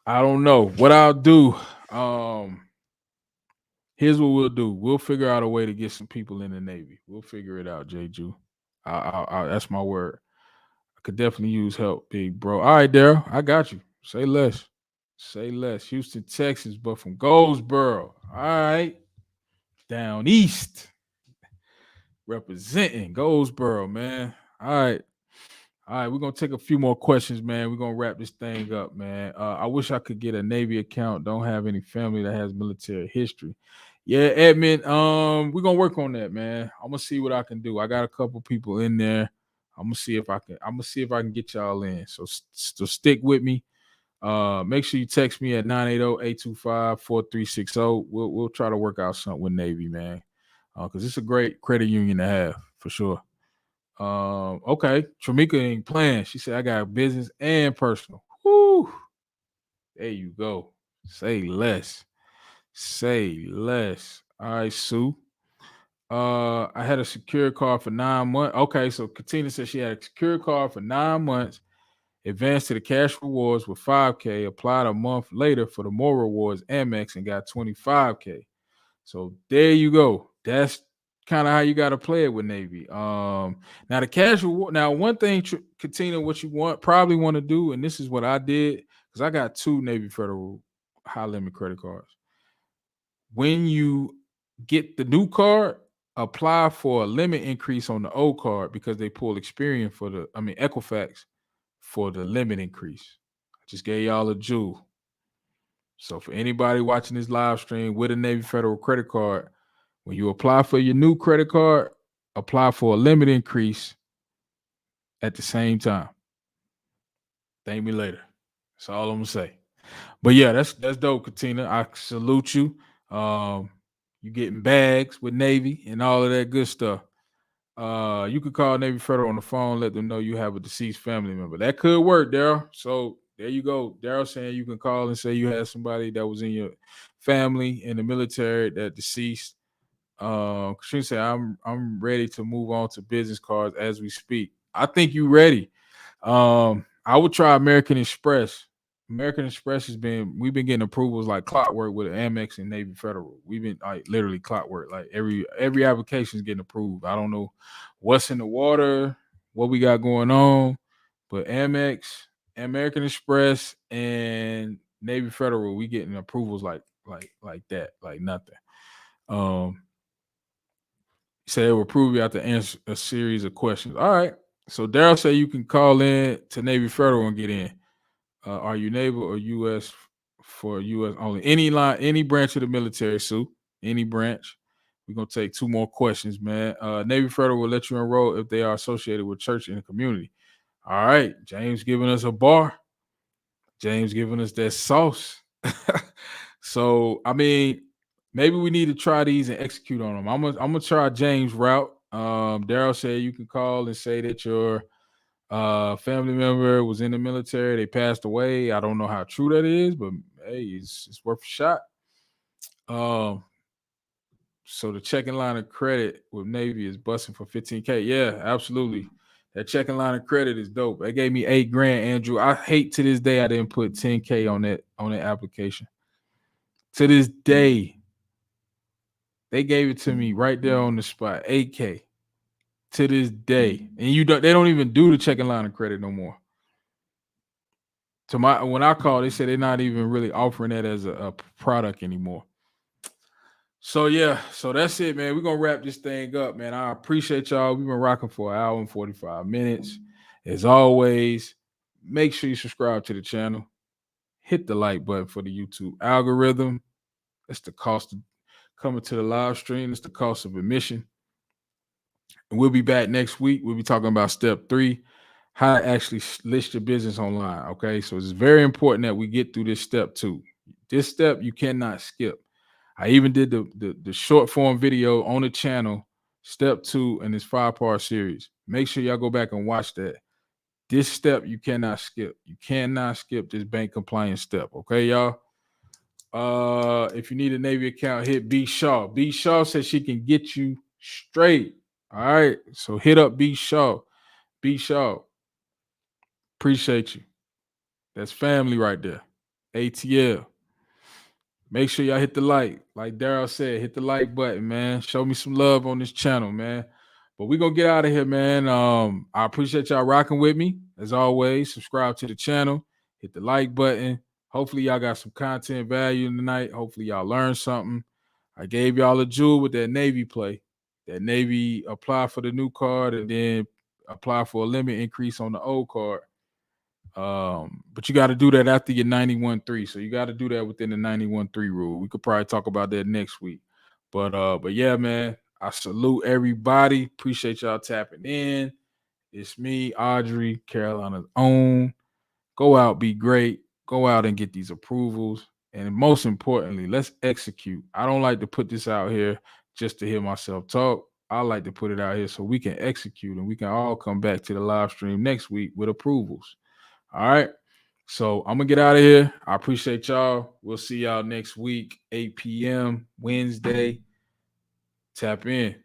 I don't know. What I'll do, here's what we'll do. We'll figure out a way to get some people in the Navy. We'll figure it out, Jay Ju. That's my word. I could definitely use help, big bro. All right, Daryl, I got you. Say less. Houston, Texas, but from Goldsboro. All right. Down east. Representing Goldsboro, man. All right, we're going to take a few more questions, man. We're going to wrap this thing up, man. I wish I could get a Navy account. Don't have any family that has military history. Yeah, Edmund, we're going to work on that, man. I'm going to see what I can do. I got a couple people in there. I'm going to see if I can get y'all in. So stick with me. Make sure you text me at 980-825-4360. We'll try to work out something with Navy, man. Because it's a great credit union to have for sure. Okay, Tramika ain't playing. She said, I got business and personal. Woo! There you go. Say less. All right, Sue. I had a secure card for 9 months. Okay, so Katina said she had a secure card for 9 months, advanced to the cash rewards with $5K, applied a month later for the more rewards Amex and got $25K. So there you go. That's kind of how you got to play it with Navy. Now the cash reward. Now one thing, Katina, what you probably want to do, and this is what I did because I got 2 Navy Federal high limit credit cards. When you get the new card, apply for a limit increase on the old card because they pull Experian Equifax for the limit increase. I just gave y'all a jewel. So for anybody watching this live stream with a Navy Federal credit card, when you apply for your new credit card, apply for a limit increase at the same time. Thank me later. That's all I'm gonna say. But yeah, that's dope, Katina. I salute you. You getting bags with Navy and all of that good stuff. You could call Navy Federal on the phone, let them know you have a deceased family member. That could work, Daryl. So there you go. Daryl saying you can call and say you had somebody that was in your family in the military that deceased. Katrina said, I'm ready to move on to business cards as we speak. I think you're ready. I would try American Express. American Express we've been getting approvals like clockwork with Amex and Navy Federal. We've been like literally clockwork. Like every application is getting approved. I don't know what's in the water, what we got going on, but Amex, American Express, and Navy Federal, we getting approvals like that, like nothing. Say they will approve you have to answer a series of questions. All right. So Daryl said you can call in to Navy Federal and get in. Are you naval or U.S. for U.S. only? Any line, any branch of the military, Sue. Any branch. We're gonna take 2 more questions, man. Navy Federal will let you enroll if they are associated with church in the community. All right, James giving us a bar. James giving us that sauce. So I mean, maybe we need to try these and execute on them. I'm gonna try James' route. Daryl said you can call and say that your family member was in the military, they passed away. I don't know how true that is, but hey, it's worth a shot. So the checking line of credit with Navy is busting for 15K. Yeah, absolutely. That checking line of credit is dope. They gave me $8,000, Andrew. I hate to this day I didn't put 10K on that application. To this day, they gave it to me right there on the spot. 8K. To this day. And they don't even do the checking line of credit no more. When I called, they said they're not even really offering that as a product anymore. So yeah, so that's it, man. We're gonna wrap this thing up, man. I appreciate y'all. We've been rocking for an hour and 45 minutes. As always, make sure you subscribe to the channel. Hit the like button for the YouTube algorithm. That's the cost of coming to the live stream. That's the cost of admission. And we'll be back next week. We'll be talking about step 3, how to actually list your business online. Okay, so it's very important that we get through this step 2. This step you cannot skip. I even did the short form video on the channel, step 2 in this 5-part series. Make sure y'all go back and watch that. This step you cannot skip. You cannot skip this bank compliance step. Okay, y'all. If you need a Navy account, hit B Shaw. B Shaw says she can get you straight. All right. So hit up B Shaw. B Shaw. Appreciate you. That's family right there. ATL. Make sure y'all hit the like Daryl said, hit the like button, man. Show me some love on this channel, man. But we're gonna get out of here, man. I appreciate y'all rocking with me. As always, subscribe to the channel, hit the like button. Hopefully, y'all got some content value tonight. Hopefully, y'all learned something. I gave y'all a jewel with that Navy play. That Navy apply for the new card and then apply for a limit increase on the old card. But you got to do that after your 91.3. So you got to do that within the 91.3 rule. We could probably talk about that next week. But yeah, man, I salute everybody. Appreciate y'all tapping in. It's me, Audrey, Carolina's own. Go out, be great. Go out and get these approvals. And most importantly, let's execute. I don't like to put this out here just to hear myself talk. I like to put it out here so we can execute and we can all come back to the live stream next week with approvals. All right. So I'm going to get out of here. I appreciate y'all. We'll see y'all next week, 8 p.m. Wednesday. Tap in.